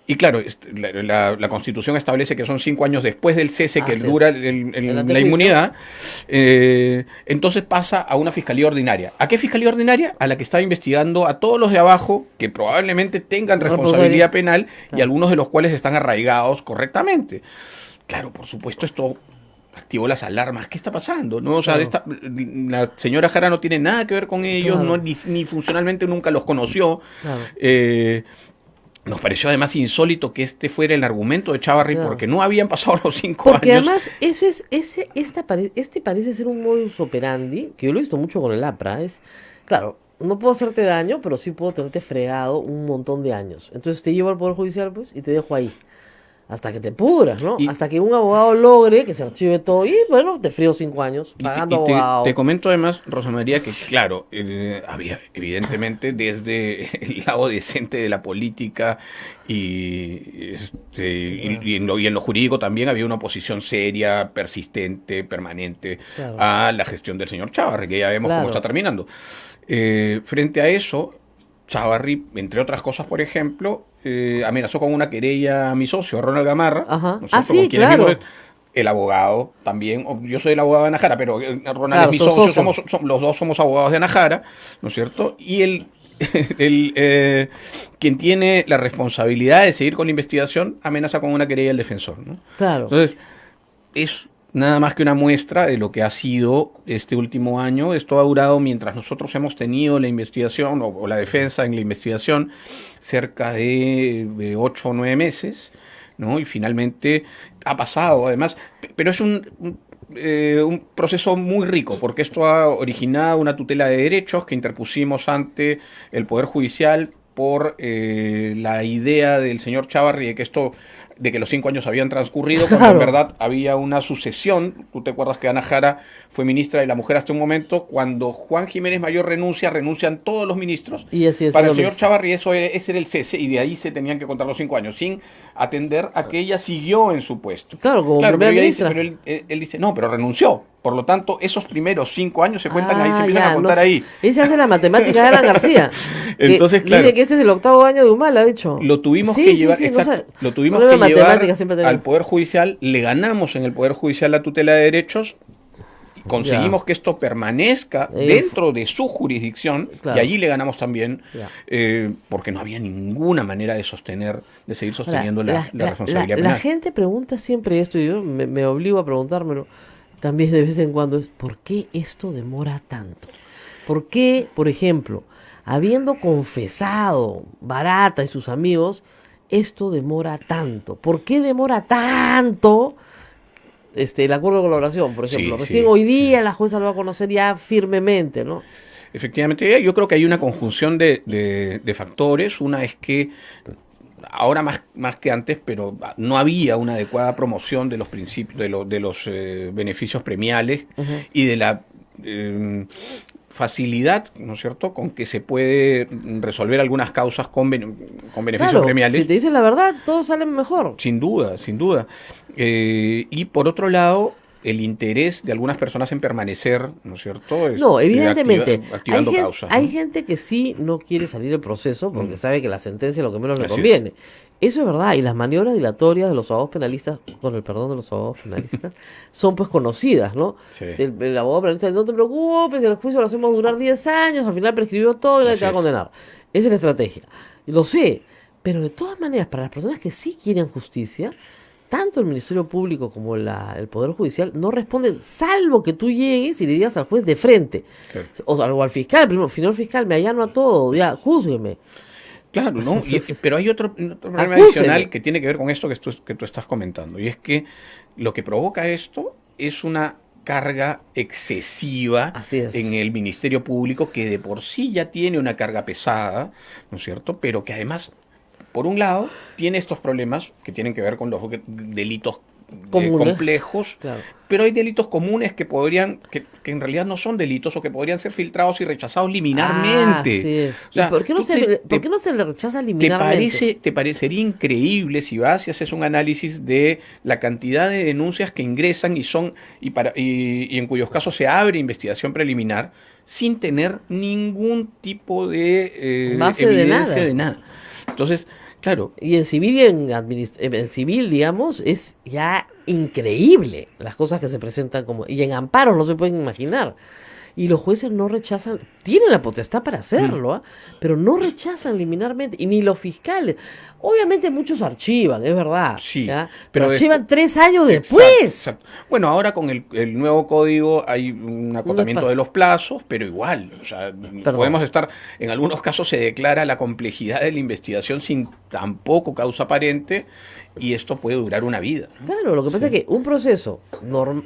S9: y claro, la Constitución establece que son 5 años después del cese que dura la inmunidad, entonces pasa a una fiscalía ordinaria. ¿A qué fiscalía ordinaria? A la que estaba investigando a todos los de abajo que probablemente tengan responsabilidad penal y algunos de los cuales están arraigados correctamente. Claro, por supuesto, esto activó las alarmas. ¿Qué está pasando? ¿No? O sea, la señora Jara no tiene nada que ver con ellos, no, ni funcionalmente nunca los conoció. Nos pareció además insólito que este fuera el argumento de Chávarri porque no habían pasado los 5 años.
S2: Porque además este parece ser un modus operandi, que yo lo he visto mucho con el APRA, claro, no puedo hacerte daño, pero sí puedo tenerte fregado un montón de años. Entonces te llevo al Poder Judicial, pues, y te dejo ahí. Hasta que te pudras, ¿no? Hasta que un abogado logre que se archive todo y, bueno, te frío 5 años pagando abogado.
S9: Te comento además, Rosa María, que claro, había evidentemente desde el lado decente de la política y en lo jurídico también había una oposición seria, persistente, permanente a la gestión del señor Chávarri, que ya vemos cómo está terminando. Frente a eso, Chávarri, entre otras cosas, por ejemplo, amenazó con una querella a mi socio, a Ronald Gamarra.
S2: ¿no? Sí, claro.
S9: El abogado también, yo soy el abogado de Anajara, pero Ronald es mi socio, los dos somos abogados de Anajara, ¿no es cierto? Y quien tiene la responsabilidad de seguir con la investigación amenaza con una querella al defensor, ¿no?
S2: Claro.
S9: Entonces, es nada más que una muestra de lo que ha sido este último año. Esto ha durado mientras nosotros hemos tenido la investigación o la defensa en la investigación cerca de 8 o 9 meses, ¿no? Y finalmente ha pasado, además, pero es un proceso muy rico, porque esto ha originado una tutela de derechos que interpusimos ante el Poder Judicial por la idea del señor Chávarri de que los 5 años habían transcurrido, cuando en verdad había una sucesión. Tú te acuerdas que Ana Jara fue ministra de la Mujer hasta un momento. Cuando Juan Jiménez Mayor renuncian todos los ministros.
S2: Y así es.
S9: Para el señor Chávarri ese era el cese, y de ahí se tenían que contar los 5 años, sin atender a que ella siguió en su puesto.
S2: Como
S9: pero él dice, no, pero renunció. Por lo tanto, esos primeros 5 años se cuentan ahí, se empiezan a contar ahí.
S2: Ese hace la matemática de Alan García.
S9: Entonces, claro.
S2: Dice que este es el 8º año de Humala, ha dicho.
S9: Lo tuvimos que llevar, lo tuvimos que llevar al Poder Judicial, le ganamos en el Poder Judicial la tutela de derechos, conseguimos que esto permanezca dentro de su jurisdicción, y allí le ganamos también, porque no había ninguna manera de seguir sosteniendo la responsabilidad penal.
S2: La gente pregunta siempre esto, y yo me obligo a preguntármelo también de vez en cuando, ¿por qué esto demora tanto? ¿Por qué, por ejemplo, habiendo confesado Barata y sus amigos, esto demora tanto? ¿Por qué demora tanto el acuerdo de colaboración, por ejemplo? Recién hoy día la jueza lo va a conocer ya firmemente, ¿no?
S9: Efectivamente, yo creo que hay una conjunción de factores. Una es que ahora más que antes, pero no había una adecuada promoción de los principios, de los beneficios premiales y de la facilidad, ¿no es cierto?, con que se puede resolver algunas causas con beneficios premiales.
S2: Si te dicen la verdad, todos salen mejor.
S9: Sin duda, sin duda. Y por otro lado, el interés de algunas personas en permanecer, ¿no es cierto?
S2: No, evidentemente.
S9: Activando causas.
S2: Hay gente que sí no quiere salir del proceso porque sabe que la sentencia es lo que menos le conviene. Eso es verdad, y las maniobras dilatorias de los abogados penalistas, con el perdón de los abogados penalistas, son pues conocidas, ¿no?
S9: Sí.
S2: El abogado penalista, no te preocupes, el juicio lo hacemos durar 10 años, al final prescribió todo y nadie te va a condenar. Esa es la estrategia. Lo sé, pero de todas maneras, para las personas que sí quieren justicia, tanto el Ministerio Público como el Poder Judicial no responden, salvo que tú llegues y le digas al juez de frente,
S9: Claro.
S2: o al fiscal, primero, señor fiscal, me allano a todo, ya, júzgueme.
S9: Claro, ¿no? Pero hay otro problema
S2: Acúseme.
S9: adicional que tiene que ver con esto que tú estás comentando. Y es que lo que provoca esto es una carga excesiva
S2: Así es.
S9: en el Ministerio Público, que de por sí ya tiene una carga pesada, ¿no es cierto? Pero que además, por un lado, tiene estos problemas que tienen que ver con los delitos
S2: Comunes.
S9: complejos,
S2: Claro.
S9: pero hay delitos comunes que en realidad no son delitos o que podrían ser filtrados y rechazados liminarmente.
S2: Así es.
S9: O sea,
S2: ¿Y por qué no
S9: tú
S2: ¿por qué no se le rechaza
S9: ¿Te
S2: liminarmente?
S9: te parecería increíble si vas y haces un análisis de la cantidad de denuncias que ingresan y en cuyos casos se abre investigación preliminar sin tener ningún tipo de
S2: Base de
S9: evidencia
S2: nada.
S9: de nada? Entonces, claro,
S2: Y en civil y en civil, digamos, es ya increíble las cosas que se presentan y en amparos no se pueden imaginar. Y los jueces no rechazan, tienen la potestad para hacerlo, ¿ah? Pero no rechazan liminarmente, y ni los fiscales. Obviamente muchos archivan, es verdad,
S9: Sí,
S2: ¿ya?
S9: pero
S2: Pero archivan 3 años
S9: Exacto,
S2: después.
S9: exacto. Bueno, ahora con el nuevo código hay un acotamiento
S2: espa-
S9: de los plazos, pero igual, o sea, podemos estar, en algunos casos se declara la complejidad de la investigación sin tampoco causa aparente, y esto puede durar una vida, ¿no?
S2: Claro, lo que pasa es que un proceso,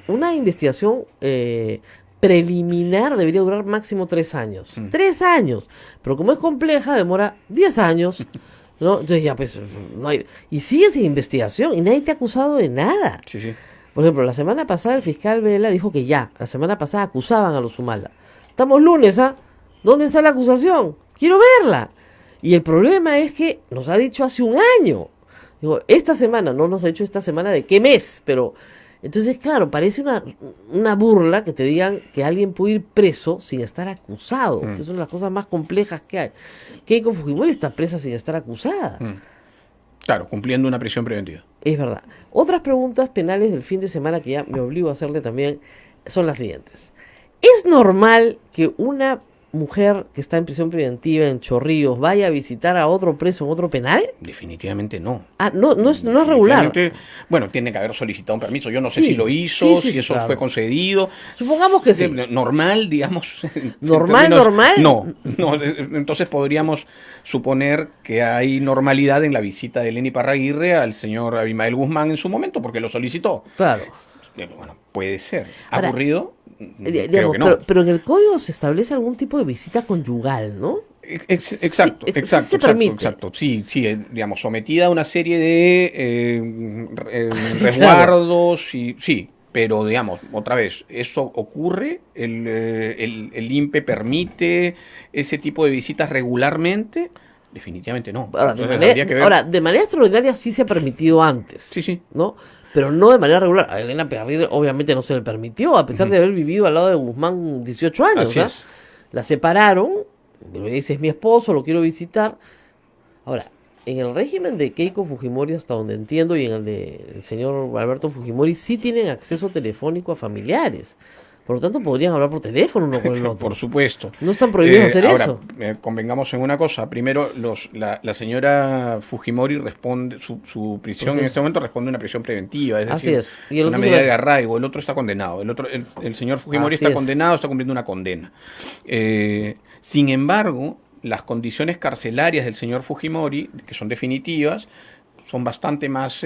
S2: una investigación preliminar debería durar máximo 3 años. 3 años. Pero como es compleja, demora 10 años. ¿No? Entonces ya pues no hay, y sigue sin investigación y nadie te ha acusado de nada.
S9: Sí, sí.
S2: Por ejemplo, la semana pasada el fiscal Vela dijo que la semana pasada acusaban a los Humala. Estamos lunes, ¿ah? ¿Dónde está la acusación? Quiero verla. Y el problema es que nos ha dicho hace un año. Digo, esta semana, no nos ha dicho esta semana de qué mes, pero entonces, claro, parece una burla que te digan que alguien puede ir preso sin estar acusado, que es una de las cosas más complejas que hay. Keiko Fujimori está presa sin estar acusada.
S9: Claro, cumpliendo una prisión preventiva.
S2: Es verdad. Otras preguntas penales del fin de semana que ya me obligo a hacerle también son las siguientes. ¿Es normal que una mujer que está en prisión preventiva en Chorrillos vaya a visitar a otro preso en otro penal?
S9: Definitivamente no.
S2: Ah, no es regular.
S9: Definitivamente, bueno, tiene que haber solicitado un permiso. Yo no sé
S2: Sí,
S9: si lo hizo,
S2: sí,
S9: si eso
S2: claro.
S9: fue concedido.
S2: Supongamos que sí.
S9: Normal, digamos. en
S2: ¿Normal,
S9: términos-
S2: normal?
S9: No, entonces podríamos suponer que hay normalidad en la visita de Lenny Parraguirre al señor Abimael Guzmán en su momento, porque lo solicitó.
S2: Claro.
S9: Bueno, puede ser. ¿Ha
S2: Ahora,
S9: ocurrido?
S2: Digamos,
S9: Creo que no.
S2: pero en el código se establece algún tipo de visita conyugal, ¿no?
S9: Exacto,
S2: Sí, sí
S9: exacto,
S2: se
S9: exacto,
S2: permite.
S9: exacto. Sí, sí, digamos, sometida a una serie de resguardos y sí, pero digamos, otra vez, ¿eso ocurre? ¿El INPE permite ese tipo de visitas regularmente? Definitivamente no.
S2: Ahora,
S9: Entonces, habría que ver.
S2: de manera extraordinaria sí se ha permitido antes.
S9: Sí, sí.
S2: ¿No? Pero no de manera regular. A Elena Parraguirre obviamente no se le permitió, a pesar de haber vivido al lado de Guzmán 18 años.
S9: Así
S2: ¿ah?
S9: es.
S2: La separaron, pero dice, es mi esposo, lo quiero visitar. Ahora, en el régimen de Keiko Fujimori, hasta donde entiendo, y en el del señor Alberto Fujimori, sí tienen acceso telefónico a familiares. Por lo tanto, podrían hablar por teléfono uno con el otro.
S9: Por supuesto.
S2: No están prohibidos hacer
S9: ahora,
S2: eso.
S9: Convengamos en una cosa. Primero, la señora Fujimori responde, su prisión en este momento responde a una prisión preventiva. Es
S2: Así
S9: decir,
S2: es. Y el
S9: una
S2: otro
S9: medida
S2: no.
S9: de arraigo. El otro está condenado. El señor Fujimori
S2: Así
S9: está
S2: es.
S9: condenado, está cumpliendo una condena. Sin embargo, las carcelarias del señor Fujimori, que son definitivas, son bastante más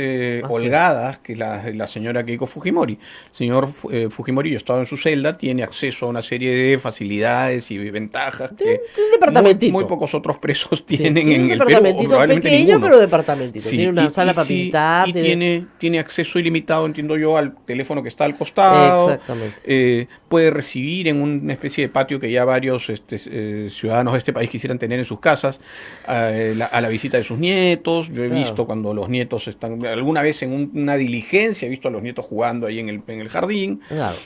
S9: holgadas que la señora Keiko Fujimori. El señor Fujimori, estado en su celda, tiene acceso a una serie de facilidades y ventajas que
S2: un departamentito.
S9: muy pocos otros presos
S2: Sí,
S9: tienen
S2: tiene
S9: en
S2: un
S9: el Perú, o
S2: departamentito
S9: probablemente
S2: pequeño,
S9: ninguno.
S2: pero departamentito.
S9: Sí,
S2: Tiene una sala para pintar.
S9: y tiene acceso ilimitado, entiendo yo, al teléfono que está al costado.
S2: Exactamente.
S9: Puede recibir en una especie de patio que ya varios ciudadanos de este país quisieran tener en sus casas, a la visita de sus nietos. Yo he
S2: Claro.
S9: visto cuando los nietos están, alguna vez en una diligencia, he visto a los nietos jugando ahí en el jardín.
S2: Claro.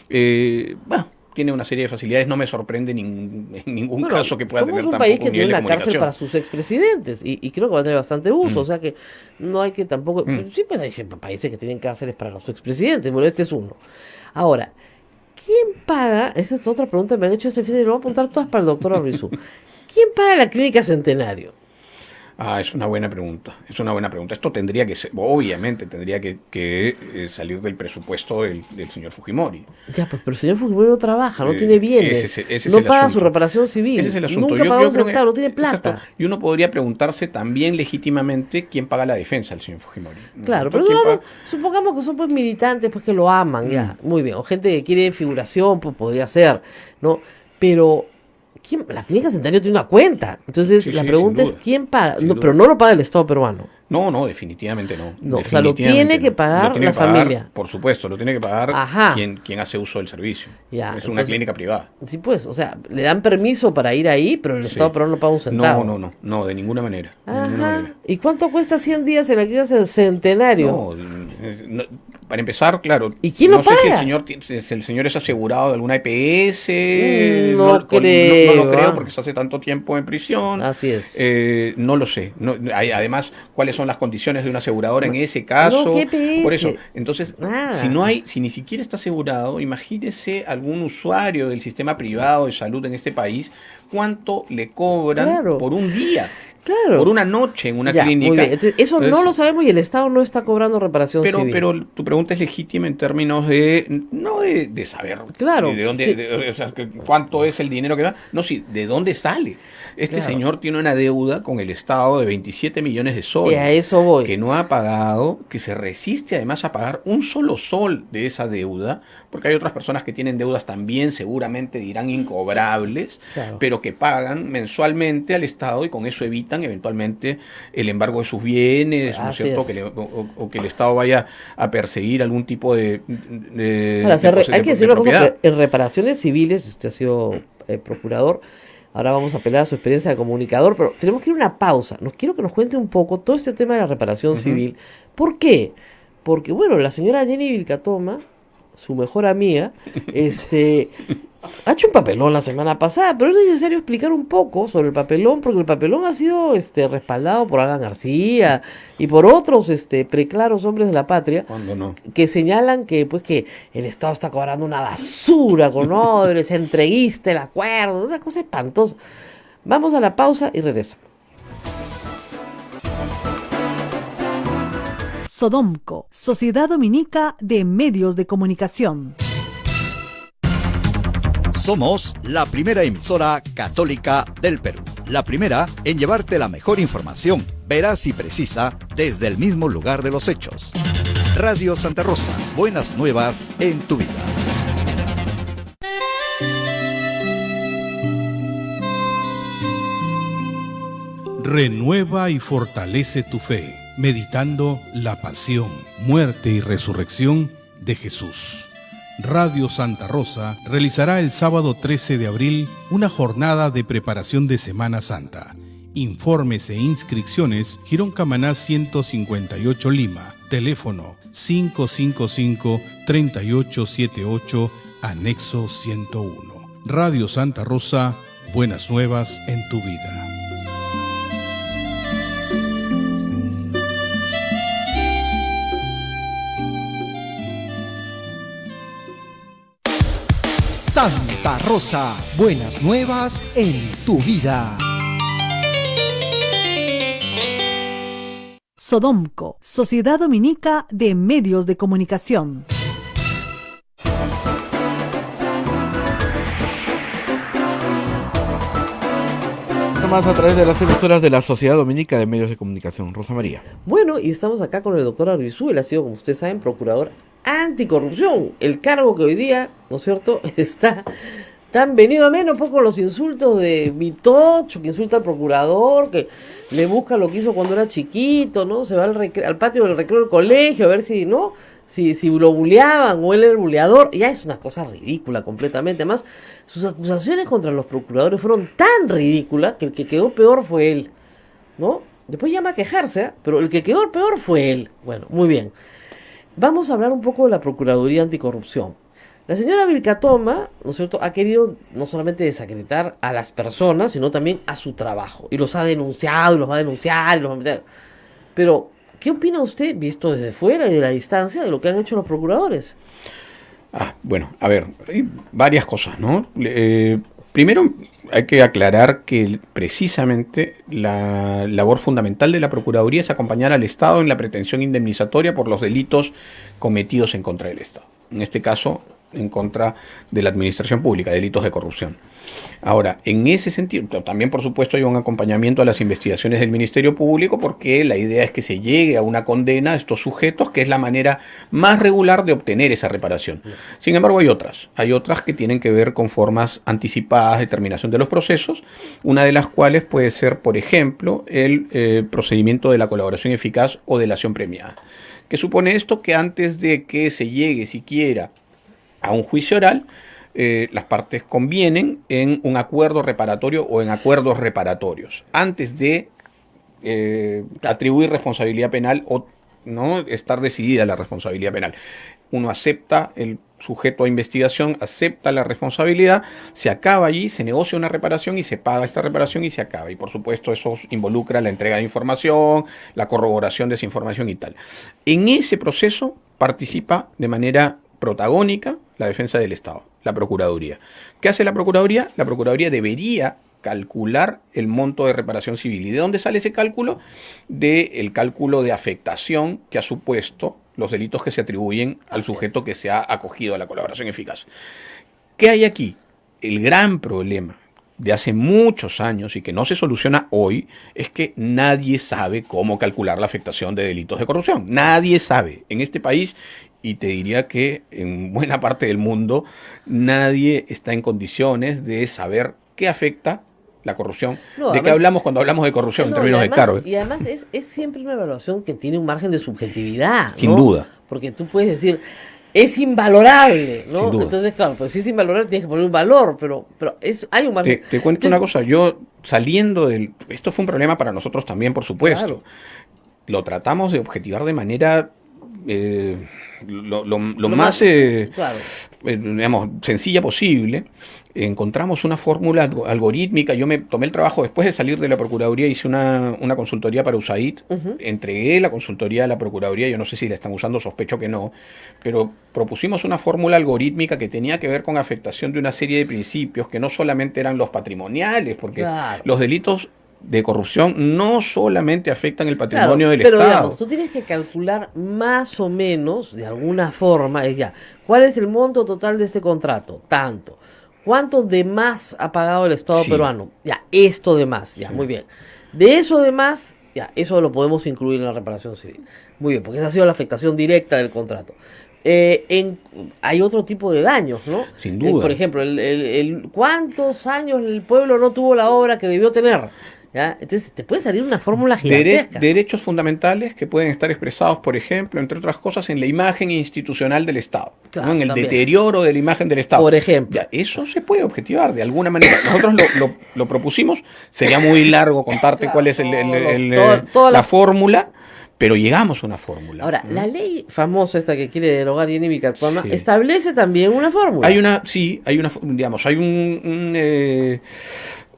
S9: Bueno, tiene una serie de facilidades, no me sorprende en ningún
S2: Bueno,
S9: caso que pueda
S2: somos
S9: tener
S2: un
S9: tampoco
S2: país que
S9: un
S2: tiene
S9: nivel de
S2: una cárcel
S9: comunicación.
S2: para sus expresidentes y creo que va a tener bastante uso, o sea que no hay que tampoco... Sí, pues hay países que tienen cárceles para los expresidentes, bueno, este es uno. Ahora, ¿quién paga? Esa es otra pregunta que me han hecho este fin de semana, lo voy a apuntar todas para el doctor Arbizu. ¿Quién paga la clínica Centenario?
S9: Es una buena pregunta. Es una buena pregunta. Esto tendría que ser, obviamente, tendría que salir del presupuesto del señor Fujimori.
S2: Ya, pues, pero el señor Fujimori no trabaja, no tiene bienes,
S9: ese
S2: no
S9: es el
S2: paga
S9: asunto.
S2: su reparación civil.
S9: Ese es el asunto.
S2: Nunca pagó un
S9: creo
S2: centavo, no tiene plata.
S9: Exacto. Y uno podría preguntarse también legítimamente quién paga la defensa del señor Fujimori.
S2: Claro, pero supongamos que son pues militantes pues que lo aman, ya, muy bien, o gente que quiere figuración, pues podría ser, ¿no? Pero la Clínica Centenario tiene una cuenta, entonces
S9: Sí,
S2: la
S9: sí,
S2: pregunta
S9: sin
S2: es
S9: duda.
S2: quién paga,
S9: Sin
S2: no,
S9: duda.
S2: pero no lo paga el Estado peruano.
S9: No, definitivamente no.
S2: No, o sea, lo tiene que pagar
S9: Lo tiene
S2: la
S9: que pagar,
S2: familia.
S9: Por supuesto, lo tiene que pagar
S2: Ajá.
S9: quien hace uso del servicio.
S2: Ya,
S9: es una
S2: entonces-
S9: clínica privada.
S2: Sí, pues, o sea, le dan permiso para ir ahí, pero el
S9: Sí.
S2: Estado peruano no paga un centavo.
S9: No, de ninguna manera. De ninguna
S2: Ajá.
S9: manera.
S2: ¿Y cuánto cuesta 100 días en la Clínica Centenario?
S9: Para empezar, claro.
S2: ¿Y quién lo
S9: no sé si
S2: paga?
S9: si el señor es asegurado de alguna EPS.
S2: No
S9: no
S2: creo,
S9: lo creo
S2: ah.
S9: porque se hace tanto tiempo en prisión.
S2: Así es.
S9: No lo sé. Además, ¿cuáles son las condiciones de una aseguradora en ese caso?
S2: No, ¿qué EPS?
S9: Por eso, entonces,
S2: Nada.
S9: si ni siquiera está asegurado, imagínese algún usuario del sistema privado de salud en este país, ¿cuánto le cobran
S2: Claro.
S9: por un día?
S2: Claro.
S9: Por una noche en una
S2: Ya,
S9: clínica.
S2: muy bien. Entonces, eso no
S9: Entonces,
S2: lo sabemos y el Estado no está cobrando reparación civil.
S9: pero tu pregunta es legítima en términos no de saber
S2: Claro,
S9: de dónde,
S2: sí.
S9: o sea, cuánto es el dinero que da, no, sí, de dónde sale. Este
S2: Claro.
S9: señor tiene una deuda con el Estado de 27 millones de soles.
S2: Y a eso voy.
S9: Que no ha pagado, que se resiste además a pagar un solo sol de esa deuda, porque hay otras personas que tienen deudas también, seguramente dirán incobrables,
S2: Claro.
S9: pero que pagan mensualmente al Estado y con eso evitan eventualmente el embargo de sus bienes, ¿no es
S2: Así
S9: cierto?
S2: es.
S9: O que el Estado vaya a perseguir algún tipo de
S2: Ahora, hay que decir una cosa,
S9: propiedad.
S2: que en reparaciones civiles, usted ha sido procurador, ahora vamos a apelar a su experiencia de comunicador, pero tenemos que ir a una pausa. Quiero que nos cuente un poco todo este tema de la reparación civil. ¿Por qué? Porque, bueno, la señora Jenny Vilcatoma, su mejor amiga, ha hecho un papelón la semana pasada, pero es necesario explicar un poco sobre el papelón, porque el papelón ha sido respaldado por Alan García y por otros preclaros hombres de la patria
S9: ¿Cuándo no?
S2: que señalan que el Estado está cobrando una basura con Odebrecht, entreguista el acuerdo, una cosa espantosa. Vamos a la pausa y regreso.
S3: Sodomco, Sociedad Dominica de Medios de Comunicación.
S4: Somos la primera emisora católica del Perú. La primera en llevarte la mejor información, veraz y precisa, desde el mismo lugar de los hechos. Radio Santa Rosa, buenas nuevas en tu vida.
S5: Renueva y fortalece tu fe, meditando la pasión, muerte y resurrección de Jesús. Radio Santa Rosa realizará el sábado 13 de abril una jornada de preparación de Semana Santa. Informes e inscripciones, Girón Camaná 158 Lima, teléfono 555-3878, anexo 101. Radio Santa Rosa, buenas nuevas en tu vida.
S10: Santa Rosa, buenas nuevas en tu vida.
S3: Sodomco, Sociedad Dominica de Medios de Comunicación.
S1: Más a través de las emisoras de la Sociedad Dominica de Medios de Comunicación. Rosa María.
S2: Bueno, y estamos acá con el doctor Arbizu. Él ha sido, como ustedes saben, procurador anticorrupción. El cargo que hoy día, ¿no es cierto?, está tan venido a menos, poco los insultos de Vitocho, que insulta al procurador, que le busca lo que hizo cuando era chiquito, ¿no? Se va al patio del recreo del colegio a ver si, ¿no?, si lo buleaban o él era el buleador. Ya es una cosa ridícula completamente. Además, sus acusaciones contra los procuradores fueron tan ridículas que el que quedó peor fue él, ¿no? Después llama a quejarse, ¿eh? Pero el que quedó peor fue él. Bueno, muy bien. Vamos a hablar un poco de la Procuraduría Anticorrupción. La señora Vilcatoma, ¿no es cierto?, ha querido no solamente desacreditar a las personas, sino también a su trabajo. Y los ha denunciado, y los va a denunciar, Pero, ¿qué opina usted, visto desde fuera y de la distancia, de lo que han hecho los procuradores?
S9: Bueno, a ver, hay varias cosas, ¿no? Primero, hay que aclarar que precisamente la labor fundamental de la Procuraduría es acompañar al Estado en la pretensión indemnizatoria por los delitos cometidos en contra del Estado. En este caso, en contra de la administración pública, delitos de corrupción. Ahora, en ese sentido, también por supuesto hay un acompañamiento a las investigaciones del Ministerio Público, porque la idea es que se llegue a una condena a estos sujetos, que es la manera más regular de obtener esa reparación. Sin embargo, hay otras que tienen que ver con formas anticipadas de terminación de los procesos, una de las cuales puede ser, por ejemplo, el procedimiento de la colaboración eficaz o delación premiada. ¿Qué supone esto? Que antes de que se llegue siquiera a un juicio oral, las partes convienen en un acuerdo reparatorio o en acuerdos reparatorios antes de atribuir responsabilidad penal o no estar decidida la responsabilidad penal. Uno acepta, el sujeto a investigación acepta la responsabilidad, se acaba allí, se negocia una reparación y se paga esta reparación y se acaba. Y por supuesto eso involucra la entrega de información, la corroboración de esa información y tal. En ese proceso participa de manera protagónica la defensa del Estado, la Procuraduría. ¿Qué hace la Procuraduría? La Procuraduría debería calcular el monto de reparación civil. ¿Y de dónde sale ese cálculo? Del cálculo de afectación que ha supuesto los delitos que se atribuyen al sujeto que se ha acogido a la colaboración eficaz. ¿Qué hay aquí? El gran problema de hace muchos años y que no se soluciona hoy es que nadie sabe cómo calcular la afectación de delitos de corrupción. Nadie sabe. En este país, y te diría que en buena parte del mundo, nadie está en condiciones de saber qué afecta la corrupción. No, ¿de qué hablamos cuando hablamos de corrupción en términos de cargos?
S2: Y además es siempre una evaluación que tiene un margen de subjetividad, ¿no?
S9: Sin duda.
S2: Porque tú puedes decir, es invalorable, ¿no?
S9: Sin duda.
S2: Entonces, claro, pues si es invalorable tienes que poner un valor, pero hay un margen.
S9: Te cuento una cosa, yo saliendo del... Esto fue un problema para nosotros también, por supuesto. Claro. Lo objetivar de manera... lo más digamos, sencilla posible. Encontramos una fórmula algorítmica. Yo me tomé el trabajo, después de salir de la Procuraduría, hice una consultoría para USAID, entregué la consultoría a la Procuraduría, yo no sé si la están usando, sospecho que no, pero propusimos una fórmula algorítmica que tenía que ver con afectación de una serie de principios que no solamente eran los patrimoniales, porque los delitos de corrupción no solamente afectan el patrimonio del Estado.
S2: Pero digamos, tú tienes que calcular más o menos, de alguna forma, ¿cuál es el monto total de este contrato? Tanto. ¿Cuánto de más ha pagado el Estado peruano? Ya, esto de más, muy bien. De eso de más, eso lo podemos incluir en la reparación civil. Muy bien, porque esa ha sido la afectación directa del contrato. Hay otro tipo de daños, ¿no?
S9: Sin duda.
S2: Por ejemplo, ¿cuántos años el pueblo no tuvo la obra que debió tener? ¿Ya? Entonces te puede salir una fórmula gigantesca.
S9: Derechos fundamentales que pueden estar expresados, por ejemplo, entre otras cosas, en la imagen institucional del Estado, ¿no? En el deterioro de la imagen del Estado.
S2: Por ejemplo.
S9: Eso se puede objetivar de alguna manera. Nosotros lo propusimos, sería muy largo contarte cuál es la fórmula, pero llegamos a una fórmula.
S2: Ahora, la ley famosa esta que quiere derogar Jenny Vicartona establece también una fórmula.
S9: Hay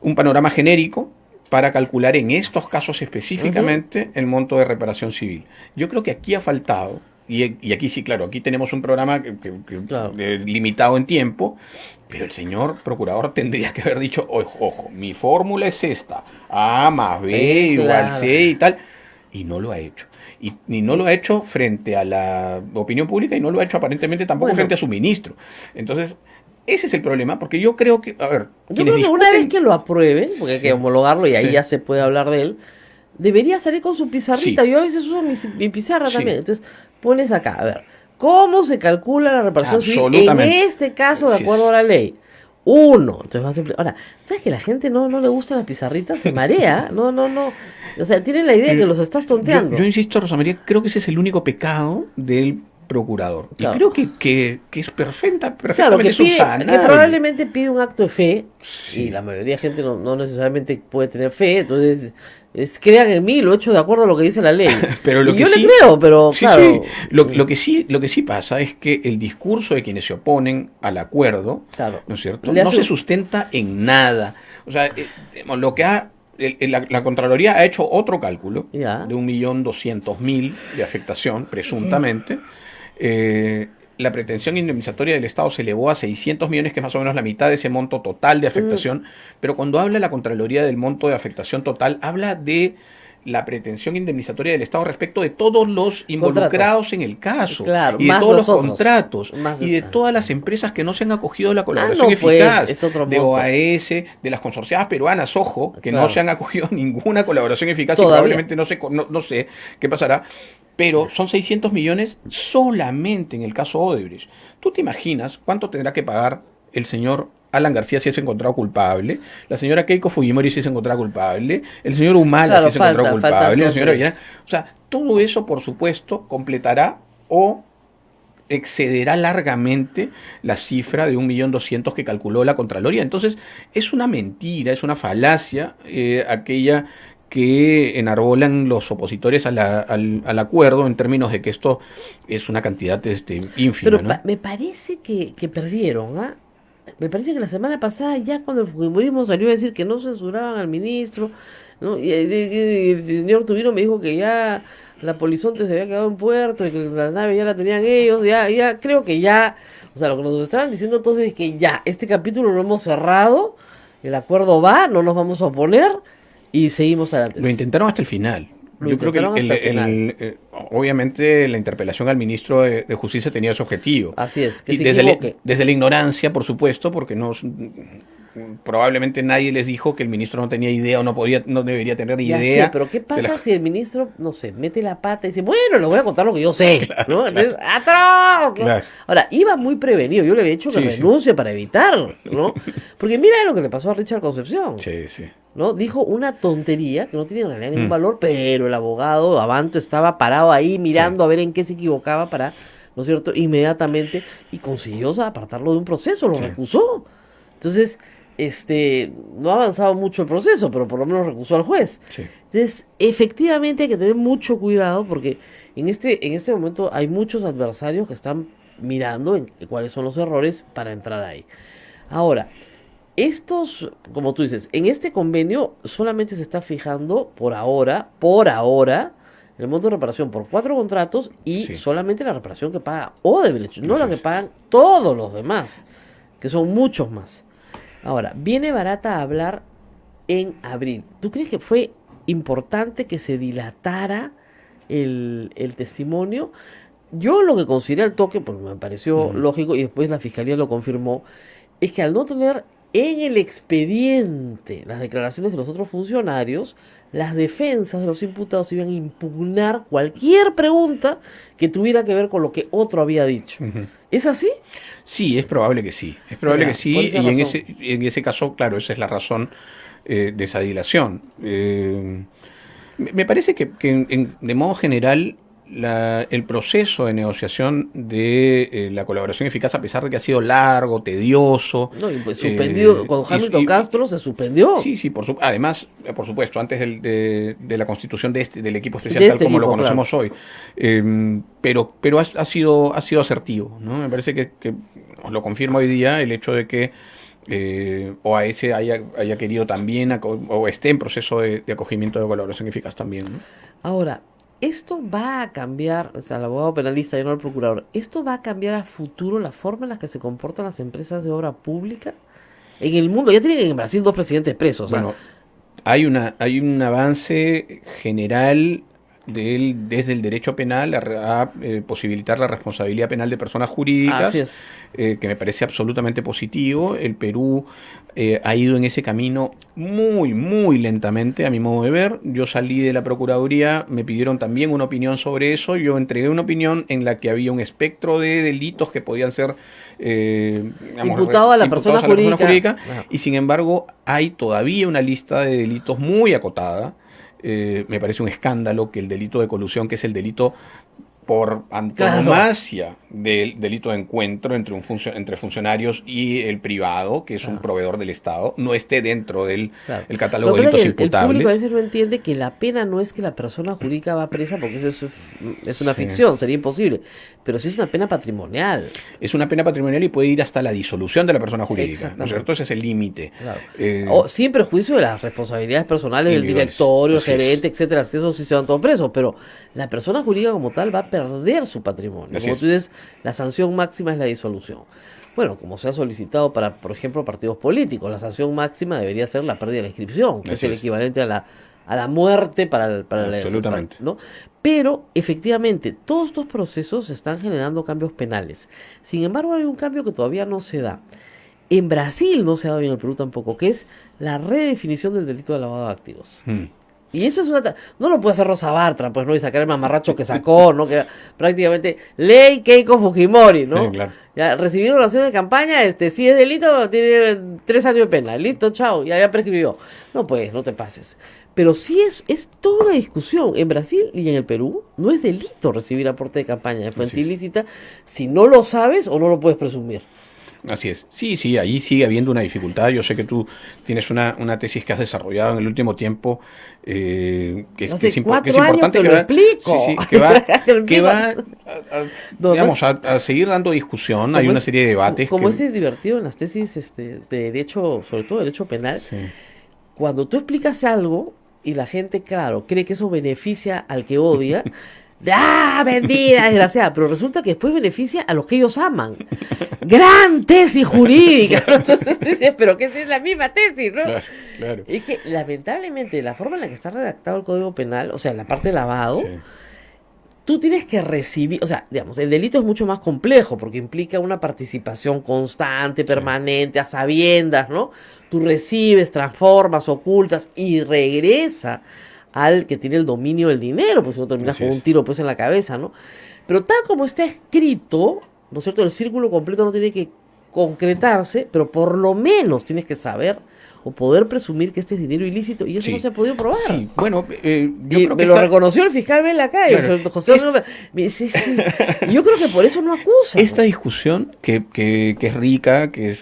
S9: un panorama genérico para calcular en estos casos específicamente el monto de reparación civil. Yo creo que aquí ha faltado, y aquí sí, claro, aquí tenemos un programa limitado en tiempo, pero el señor procurador tendría que haber dicho, ojo, mi fórmula es esta, A más B igual C y tal, y no lo ha hecho. Y no lo ha hecho frente a la opinión pública y no lo ha hecho aparentemente tampoco frente a su ministro. Entonces, ese es el problema, porque yo creo que,
S2: yo creo que una vez que lo aprueben, porque hay que homologarlo y ahí ya se puede hablar de él, debería salir con su pizarrita. Yo a veces uso mi pizarra también. Entonces, pones acá, a ver, ¿cómo se calcula la reparación civil en este caso de acuerdo a la ley? Entonces va a ser... Ahora, ¿sabes que la gente no le gusta la pizarrita? Se marea, no. O sea, tienen la idea de que los estás tonteando.
S9: Yo insisto, Rosa María, creo que ese es el único pecado del procurador. Claro. Y creo que es perfectamente subsanable.
S2: Que probablemente pide un acto de fe, y la mayoría de gente no necesariamente puede tener fe, entonces crean en mí, lo he hecho de acuerdo a lo que dice la ley.
S9: Pero
S2: yo le creo, pero claro.
S9: Lo que sí pasa es que el discurso de quienes se oponen al acuerdo, ¿no es cierto?, no se sustenta en nada. O sea, lo que la Contraloría ha hecho otro cálculo de 1.200.000 de afectación, presuntamente, la pretensión indemnizatoria del Estado se elevó a 600 millones, que es más o menos la mitad de ese monto total de afectación, pero cuando habla la Contraloría del monto de afectación total, habla de la pretensión indemnizatoria del Estado respecto de todos los involucrados en el caso,
S2: claro,
S9: y de
S2: más
S9: todos los
S2: otros,
S9: contratos, y de todas las empresas que no se han acogido a la colaboración eficaz,
S2: es otro
S9: de
S2: monto.
S9: OAS, de las consorciadas peruanas, ojo, que
S2: Claro.
S9: no se han acogido a ninguna colaboración eficaz
S2: Todavía.
S9: y probablemente no sé qué pasará. Pero son 600 millones solamente en el caso Odebrecht. ¿Tú te imaginas cuánto tendrá que pagar el señor Alan García si es encontrado culpable, la señora Keiko Fujimori si es encontrada culpable, el señor Humala si es encontrado culpable, la señora Villana? O sea, todo eso, por supuesto, completará o excederá largamente la cifra de 1.200.000 que calculó la Contraloría. Entonces, es una mentira, es una falacia aquella que enarbolan los opositores al acuerdo en términos de que esto es una cantidad ínfima.
S2: Pero
S9: ¿no?
S2: me parece que perdieron, ¿ah? Me parece que la semana pasada, ya cuando el fujimorismo salió a decir que no censuraban al ministro, ¿no? Y el señor Tubino me dijo que ya la Polizonte se había quedado en puerto y que la nave ya la tenían ellos, ya creo que ya, o sea, lo que nos estaban diciendo entonces es que ya, este capítulo lo hemos cerrado, el acuerdo va, no nos vamos a oponer y seguimos adelante.
S9: Lo intentaron hasta el final. Yo creo que obviamente la interpelación al ministro de Justicia tenía ese objetivo.
S2: Así es, que
S9: y
S2: se
S9: desde
S2: equivoque.
S9: desde la ignorancia, por supuesto, porque probablemente nadie les dijo que el ministro no tenía idea o no debería tener
S2: Ya
S9: idea.
S2: sé, pero ¿qué pasa si el ministro, no sé, mete la pata y dice, bueno, le voy a contar lo que yo sé, ¿no? Entonces, ¡atroz! ¿no?
S9: Claro.
S2: Ahora, iba muy prevenido, yo le había dicho que renuncie para evitarlo, ¿no? Porque mira lo que le pasó a Richard Concepción.
S9: Sí, sí.
S2: ¿No? Dijo una tontería que no tiene en realidad ningún valor, pero el abogado Abanto estaba parado ahí mirando a ver en qué se equivocaba para, ¿no es cierto?, inmediatamente, y consiguió apartarlo de un proceso, lo recusó. Entonces, no ha avanzado mucho el proceso, pero por lo menos recusó al juez.
S9: Sí.
S2: Entonces, efectivamente hay que tener mucho cuidado porque en este momento hay muchos adversarios que están mirando en cuáles son los errores para entrar ahí. Ahora, estos, como tú dices, en este convenio solamente se está fijando por ahora, el monto de reparación por 4 contratos y solamente la reparación que paga Odebrecht, no la que pagan todos los demás, que son muchos más. Ahora, viene Barata a hablar en abril. ¿Tú crees que fue importante que se dilatara el testimonio? Yo lo que consideré al toque, porque me pareció lógico, y después la fiscalía lo confirmó, es que al no tener en el expediente las declaraciones de los otros funcionarios, las defensas de los imputados iban a impugnar cualquier pregunta que tuviera que ver con lo que otro había dicho. ¿Es así?
S9: Sí, es probable que sí. Es probable que sí. Y en ese caso, claro, esa es la razón de esa dilación. Me parece que de modo general el proceso de negociación de la colaboración eficaz, a pesar de que ha sido largo, tedioso.
S2: No, y pues suspendido, con Hamilton Castro se suspendió.
S9: Sí, además, por supuesto, antes de la constitución del equipo especial, tal como lo conocemos hoy. Pero ha sido asertivo, ¿no? Me parece que nos lo confirma hoy día el hecho de que OAS haya querido también o esté en proceso de acogimiento de colaboración eficaz también, ¿no?
S2: Ahora, esto va a cambiar, o sea, el abogado penalista y no el procurador, ¿esto va a cambiar a futuro la forma en la que se comportan las empresas de obra pública en el mundo? Ya tienen en Brasil 2 presidentes presos.
S9: Bueno, hay un avance general desde el derecho penal a posibilitar la responsabilidad penal de personas jurídicas.
S2: Así es.
S9: Que me parece absolutamente positivo. El Perú ha ido en ese camino muy, muy lentamente, a mi modo de ver. Yo salí de la Procuraduría, me pidieron también una opinión sobre eso. Yo entregué una opinión en la que había un espectro de delitos que podían ser
S2: imputado a la persona jurídica.
S9: Y sin embargo, hay todavía una lista de delitos muy acotada. Me parece un escándalo que el delito de colusión, que es el delito por antonomasia del delito de encuentro entre funcionarios y el privado, que es un proveedor del Estado, no esté dentro del el catálogo de delitos imputables.
S2: El público a veces no entiende que la pena no es que la persona jurídica va presa, porque eso es una ficción, sería imposible, pero sí es una pena patrimonial.
S9: Es una pena patrimonial y puede ir hasta la disolución de la persona jurídica, ¿no es cierto? Ese es el límite.
S2: Claro. Sin perjuicio de las responsabilidades personales del directorio, el gerente, etcétera, eso sí se van todos presos, pero la persona jurídica como tal va a perder su patrimonio. Como tú dices, la sanción máxima es la disolución. Bueno, como se ha solicitado para, por ejemplo, partidos políticos, la sanción máxima debería ser la pérdida de la inscripción, que es el equivalente a la muerte para
S9: Absolutamente.
S2: ¿no? Pero, efectivamente, todos estos procesos están generando cambios penales. Sin embargo, hay un cambio que todavía no se da. En Brasil no se ha dado y en el Perú tampoco, que es la redefinición del delito de lavado de activos. Y eso es no lo puede hacer Rosa Bartra, pues, ¿no? Y sacar el mamarracho que sacó, ¿no? Que prácticamente ley Keiko Fujimori, ¿no?
S9: Sí, claro.
S2: Ya, recibir donación de campaña, si es delito, tiene 3 años de pena. Listo, chao, ya prescribió. No, pues, no te pases. Pero sí es toda una discusión. En Brasil y en el Perú no es delito recibir aporte de campaña de fuente ilícita si no lo sabes o no lo puedes presumir.
S9: Así es. Sí, allí sigue habiendo una dificultad. Yo sé que tú tienes una tesis que has desarrollado en el último tiempo que es importante
S2: que lo explico.
S9: Que va a seguir dando discusión. Hay una serie de debates.
S2: Como es divertido en las tesis de derecho, sobre todo derecho penal, cuando tú explicas algo y la gente, claro, cree que eso beneficia al que odia, vendida, desgraciada, pero resulta que después beneficia a los que ellos aman. Gran tesis jurídica, ¿no? Entonces tú dices, pero que es la misma tesis, ¿no?
S9: Claro.
S2: Es que lamentablemente la forma en la que está redactado el Código Penal, o sea, en la parte de lavado, tú tienes que recibir, o sea, digamos, el delito es mucho más complejo porque implica una participación constante, permanente, a sabiendas, ¿no? Tú recibes, transformas, ocultas y regresa al que tiene el dominio del dinero, pues si no terminas con un tiro pues en la cabeza, ¿no? Pero tal como está escrito, ¿no es cierto? El círculo completo no tiene que concretarse, pero por lo menos tienes que saber o poder presumir que este es dinero ilícito y eso no se ha podido probar.
S9: Sí, bueno, yo creo
S2: que lo reconoció el fiscal Vela acá, José yo creo que por eso no acusa.
S9: Esta discusión que es rica, que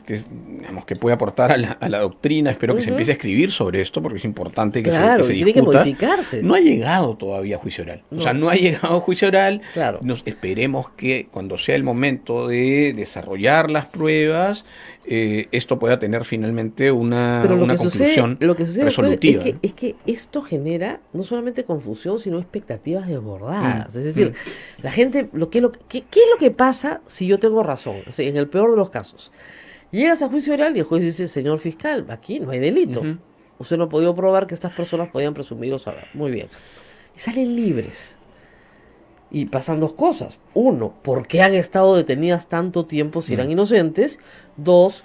S9: digamos, que puede aportar a la doctrina, espero que se empiece a escribir sobre esto porque es importante que se discuta.
S2: Tiene que modificarse.
S9: No ha llegado todavía a juicio oral. O sea, no ha llegado a juicio oral.
S2: Claro.
S9: Esperemos que cuando sea el momento de desarrollar las pruebas, esto pueda tener finalmente una conclusión resolutiva.
S2: Es que esto genera no solamente confusión, sino expectativas desbordadas. Es decir, la gente, ¿qué es lo que pasa si yo tengo razón? O sea, en el peor de los casos. Llegas a juicio oral y el juez dice, señor fiscal, aquí no hay delito. Usted no ha podido probar que estas personas podían presumir o saber. Muy bien. Y salen libres. Y pasan dos cosas. Uno, ¿por qué han estado detenidas tanto tiempo si eran inocentes? Dos,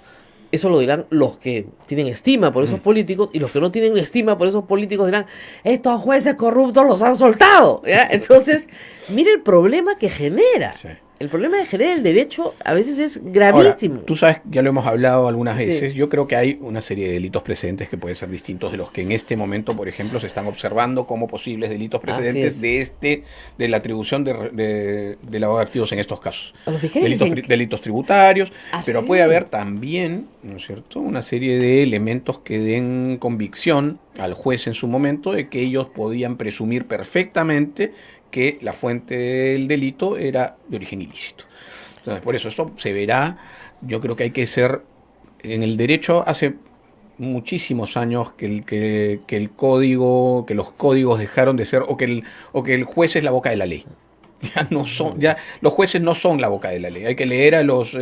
S2: eso lo dirán los que tienen estima por esos políticos, y los que no tienen estima por esos políticos dirán, estos jueces corruptos los han soltado, ¿ya? Entonces, mire el problema que genera. El problema de generar el derecho a veces es gravísimo.
S9: Ahora, tú sabes, ya lo hemos hablado algunas veces, yo creo que hay una serie de delitos precedentes que pueden ser distintos de los que en este momento, por ejemplo, se están observando como posibles delitos precedentes de la atribución de lavado de activos en estos casos. Delitos tributarios, pero puede haber también, ¿no es cierto?, una serie de elementos que den convicción al juez en su momento de que ellos podían presumir perfectamente que la fuente del delito era de origen ilícito. Entonces, por eso se verá. Yo creo que hay que ser, en el derecho hace muchísimos años que los códigos dejaron de ser, o que el juez es la boca de la ley. Ya los jueces no son la boca de la ley. Hay que leer a los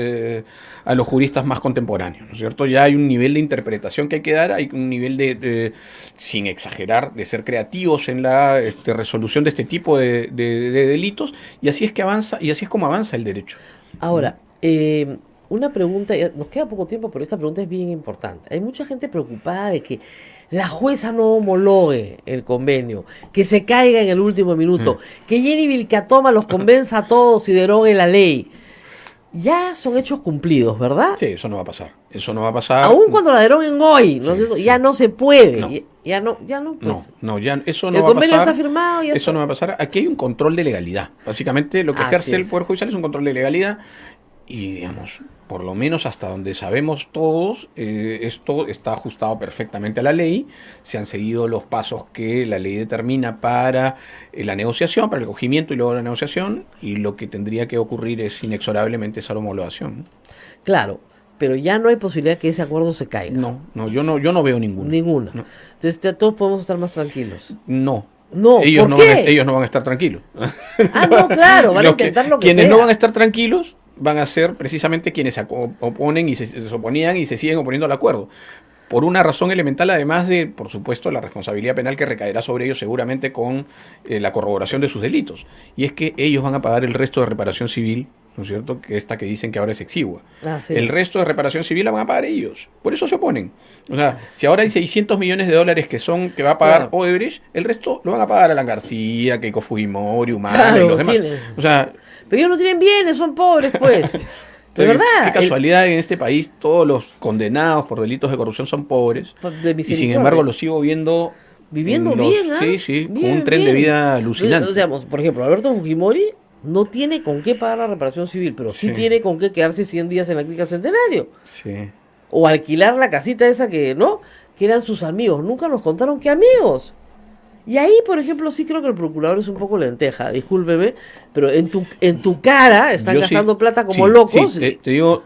S9: juristas más contemporáneos, ¿no es cierto? Ya hay un nivel de interpretación que hay que dar, hay un nivel de sin exagerar, de ser creativos en la resolución de este tipo de delitos, y así es que avanza, y así es como avanza el derecho.
S2: Ahora, una pregunta, nos queda poco tiempo, pero esta pregunta es bien importante. Hay mucha gente preocupada de que la jueza no homologue el convenio, que se caiga en el último minuto, que Jenny Vilcatoma los convenza a todos y derogue la ley. Ya son hechos cumplidos, ¿verdad?
S9: Sí, eso no va a pasar. Eso no va a pasar.
S2: Aún cuando la deroguen hoy, ¿no es cierto? Ya no se puede. No. Ya no, pues.
S9: No, ya eso no
S2: el
S9: va a pasar. El
S2: convenio está firmado y
S9: eso no va a pasar. Aquí hay un control de legalidad. Básicamente lo que ejerce el Poder Judicial es un control de legalidad y, digamos, por lo menos hasta donde sabemos todos, esto está ajustado perfectamente a la ley. Se han seguido los pasos que la ley determina para la negociación, para el cogimiento y luego la negociación, y lo que tendría que ocurrir es inexorablemente esa homologación.
S2: Claro, pero ya no hay posibilidad que ese acuerdo se caiga.
S9: No, yo no veo ninguna.
S2: No. Entonces todos podemos estar más tranquilos.
S9: No,
S2: No,
S9: ellos
S2: ¿por
S9: no
S2: qué?
S9: ellos no van a estar tranquilos.
S2: Ah, no, claro, van a intentar lo que
S9: quienes
S2: sea.
S9: no van a estar tranquilos van a ser precisamente quienes se oponen y se oponían y se siguen oponiendo al acuerdo. Por una razón elemental, además de, por supuesto, la responsabilidad penal que recaerá sobre ellos seguramente con la corroboración de sus delitos. Y es que ellos van a pagar el resto de reparación civil, ¿no es cierto? Que esta que dicen que ahora es exigua. El resto de reparación civil la van a pagar ellos. Por eso se oponen. O sea, si ahora hay 600 millones de dólares que va a pagar Odebrecht, el resto lo van a pagar Alan García, Keiko Fujimori, Humala y los demás. O sea,
S2: pero ellos no tienen bienes, son pobres, pues. De verdad.
S9: Qué casualidad en este país todos los condenados por delitos de corrupción son pobres. Y sin embargo los sigo viendo
S2: viviendo bien, ¿ah?
S9: Sí, con un tren de vida alucinante.
S2: O sea, por ejemplo, Alberto Fujimori no tiene con qué pagar la reparación civil, pero sí tiene con qué quedarse 100 días en la clínica Centenario.
S9: Sí.
S2: O alquilar la casita esa que eran sus amigos. Nunca nos contaron qué amigos. Y ahí, por ejemplo, sí creo que el procurador es un poco lenteja, discúlpeme, pero en tu cara están gastando plata como locos.
S9: Sí, te digo,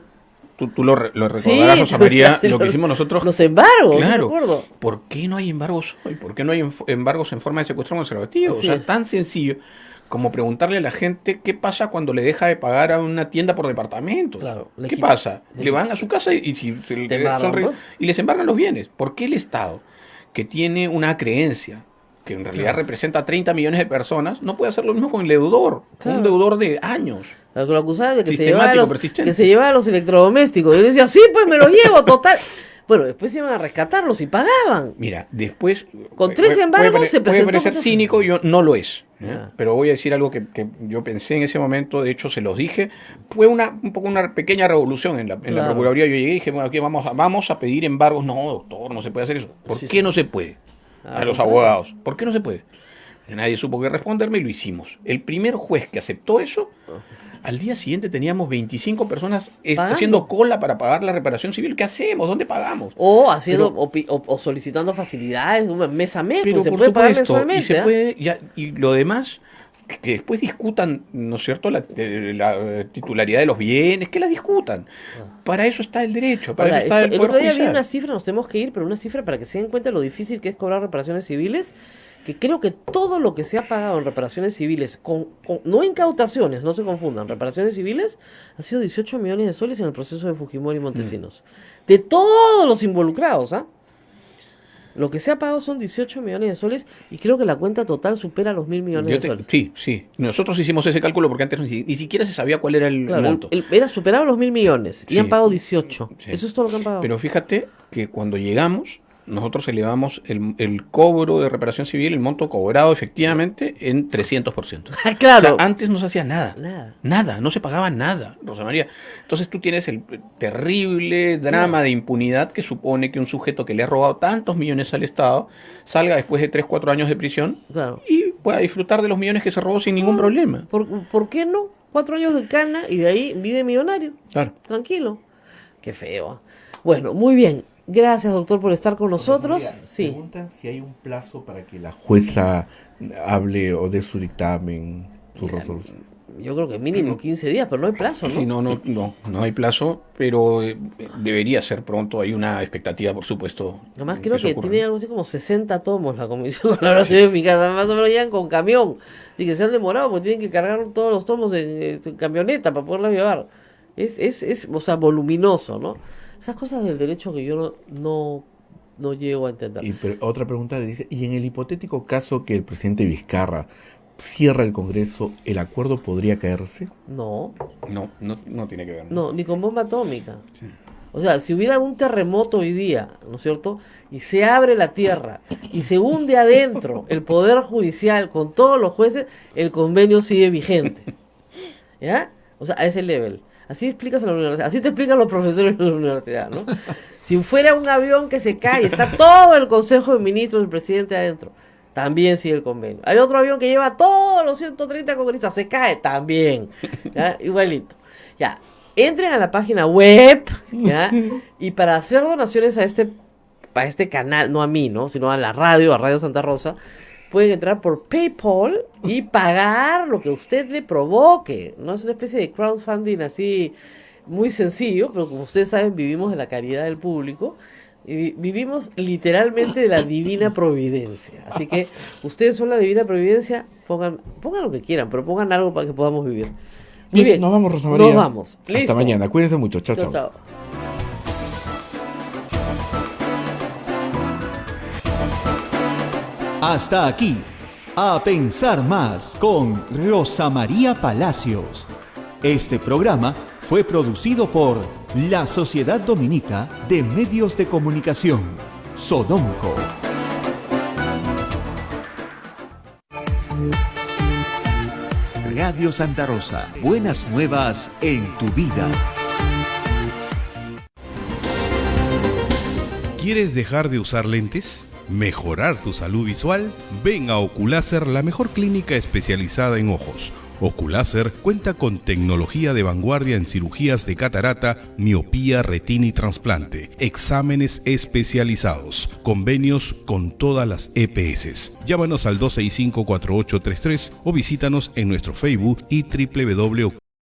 S9: tú lo recordarás, Rosa María, lo que hicimos nosotros.
S2: Los embargos,
S9: claro.
S2: ¿No?
S9: ¿Por qué no hay embargos hoy? ¿Por qué no hay embargos en forma de secuestro conservativo?
S2: Así
S9: o sea,
S2: es.
S9: tan sencillo como preguntarle a la gente qué pasa cuando le deja de pagar a una tienda por departamento.
S2: Claro,
S9: ¿Qué pasa? Le van a su casa y les embargan los bienes. ¿Por qué el Estado, que tiene una creencia que en realidad representa 30 millones de personas, no puede hacer lo mismo con el deudor, un deudor de años?
S2: Lo acusaba de que se
S9: persistente.
S2: llevaba los electrodomésticos. Yo decía, sí, pues me los llevo, total. Bueno, después iban a rescatarlos y pagaban.
S9: Mira, después...
S2: Con 3 embargos se presentó...
S9: Puede parecer cínico, yo no lo es. Pero voy a decir algo que yo pensé en ese momento, de hecho se los dije. Fue un poco una pequeña revolución en la Procuraduría. Yo llegué y dije, bueno, aquí vamos a pedir embargos. No, doctor, no se puede hacer eso. ¿Por qué no se puede? A los abogados. ¿Por qué no se puede? Nadie supo qué responderme y lo hicimos. El primer juez que aceptó eso, al día siguiente teníamos 25 personas haciendo cola para pagar la reparación civil. ¿Qué hacemos? ¿Dónde pagamos?
S2: O haciendo o solicitando facilidades mes a mes.
S9: Pero
S2: pues se
S9: por
S2: puede pagar
S9: supuesto,
S2: mensualmente.
S9: y se puede, y lo demás, que después discutan, ¿no es cierto?, la titularidad de los bienes, que la discutan. Para eso está el derecho, para eso está el
S2: el
S9: poder
S2: otro día vi
S9: judicial.
S2: una cifra, nos tenemos que ir, pero una cifra para que se den cuenta de lo difícil que es cobrar reparaciones civiles, que creo que todo lo que se ha pagado en reparaciones civiles, no incautaciones, no se confundan, reparaciones civiles, ha sido 18 millones de soles en el proceso de Fujimori y Montesinos. De todos los involucrados, ¿ah? Lo que se ha pagado son 18 millones de soles y creo que la cuenta total supera los 1.000 millones de soles.
S9: Sí. Nosotros hicimos ese cálculo porque antes ni siquiera se sabía cuál era el monto.
S2: Superaba los 1.000 millones y han pagado 18. Sí. Eso es todo lo que han pagado.
S9: Pero fíjate que cuando llegamos, nosotros elevamos el cobro de reparación civil, el monto cobrado efectivamente en 300%.
S2: Claro.
S9: O sea, antes no se hacía nada, no se pagaba nada, Rosa María. Entonces tú tienes el terrible drama de impunidad que supone que un sujeto que le ha robado tantos millones al Estado salga después de 3-4 años de prisión y pueda disfrutar de los millones que se robó sin ningún problema.
S2: ¿Por qué no? 4 años de cana y de ahí vive millonario.
S9: Claro.
S2: Tranquilo. Qué feo. Bueno, muy bien. Gracias, doctor, por estar con nosotros. Sí.
S1: Preguntan si hay un plazo para que la jueza hable o dé su dictamen, su resolución.
S2: Yo creo que mínimo 15 días, pero no hay plazo, ¿no?
S9: Sí, no hay plazo, pero debería ser pronto. Hay una expectativa, por supuesto.
S2: Además, creo que tiene algo así como 60 tomos la Comisión de Colaboración Eficaz. Más o menos llegan con camión. Y que se han demorado porque tienen que cargar todos los tomos en camioneta para poderla llevar. Es o sea, voluminoso, ¿no? Esas cosas del derecho que yo no llego a entender.
S1: Pero otra pregunta dice, ¿y en el hipotético caso que el presidente Vizcarra cierra el Congreso, el acuerdo podría caerse?
S2: No
S9: tiene que ver.
S2: No, ni con bomba atómica. Sí. O sea, si hubiera un terremoto hoy día, ¿no es cierto? Y se abre la tierra y se hunde adentro el Poder Judicial con todos los jueces, el convenio sigue vigente. ¿Ya? O sea, a ese level. Así explicas en la universidad, así te explican los profesores en la universidad, ¿no? Si fuera un avión que se cae, está todo el Consejo de Ministros del presidente adentro, también sigue el convenio. Hay otro avión que lleva todos los 130 congresistas, se cae, también, ¿ya? Igualito. Ya, entren a la página web, ¿ya? Y para hacer donaciones a este canal, no a mí, ¿no? Sino a la radio, a Radio Santa Rosa, pueden entrar por PayPal y pagar lo que usted le provoque. No es una especie de crowdfunding así muy sencillo, pero como ustedes saben, vivimos de la caridad del público. Y vivimos literalmente de la divina providencia. Así que ustedes son la divina providencia, pongan lo que quieran, pero pongan algo para que podamos vivir. Muy bien,
S1: nos vamos, Rosa María.
S2: Nos vamos.
S1: Hasta
S2: ¿Listo?
S1: mañana. Cuídense mucho. Chao, chao.
S2: Chao.
S10: Hasta aquí, A Pensar Más con Rosa María Palacios. Este programa fue producido por la Sociedad Dominica de Medios de Comunicación, Sodomco. Radio Santa Rosa, buenas nuevas en tu vida.
S5: ¿Quieres dejar de usar lentes? ¿Mejorar tu salud visual? Ven a Oculáser, la mejor clínica especializada en ojos. Oculáser cuenta con tecnología de vanguardia en cirugías de catarata, miopía, retina y trasplante, exámenes especializados, convenios con todas las EPS. Llámanos al 265-4833 o visítanos en nuestro Facebook y www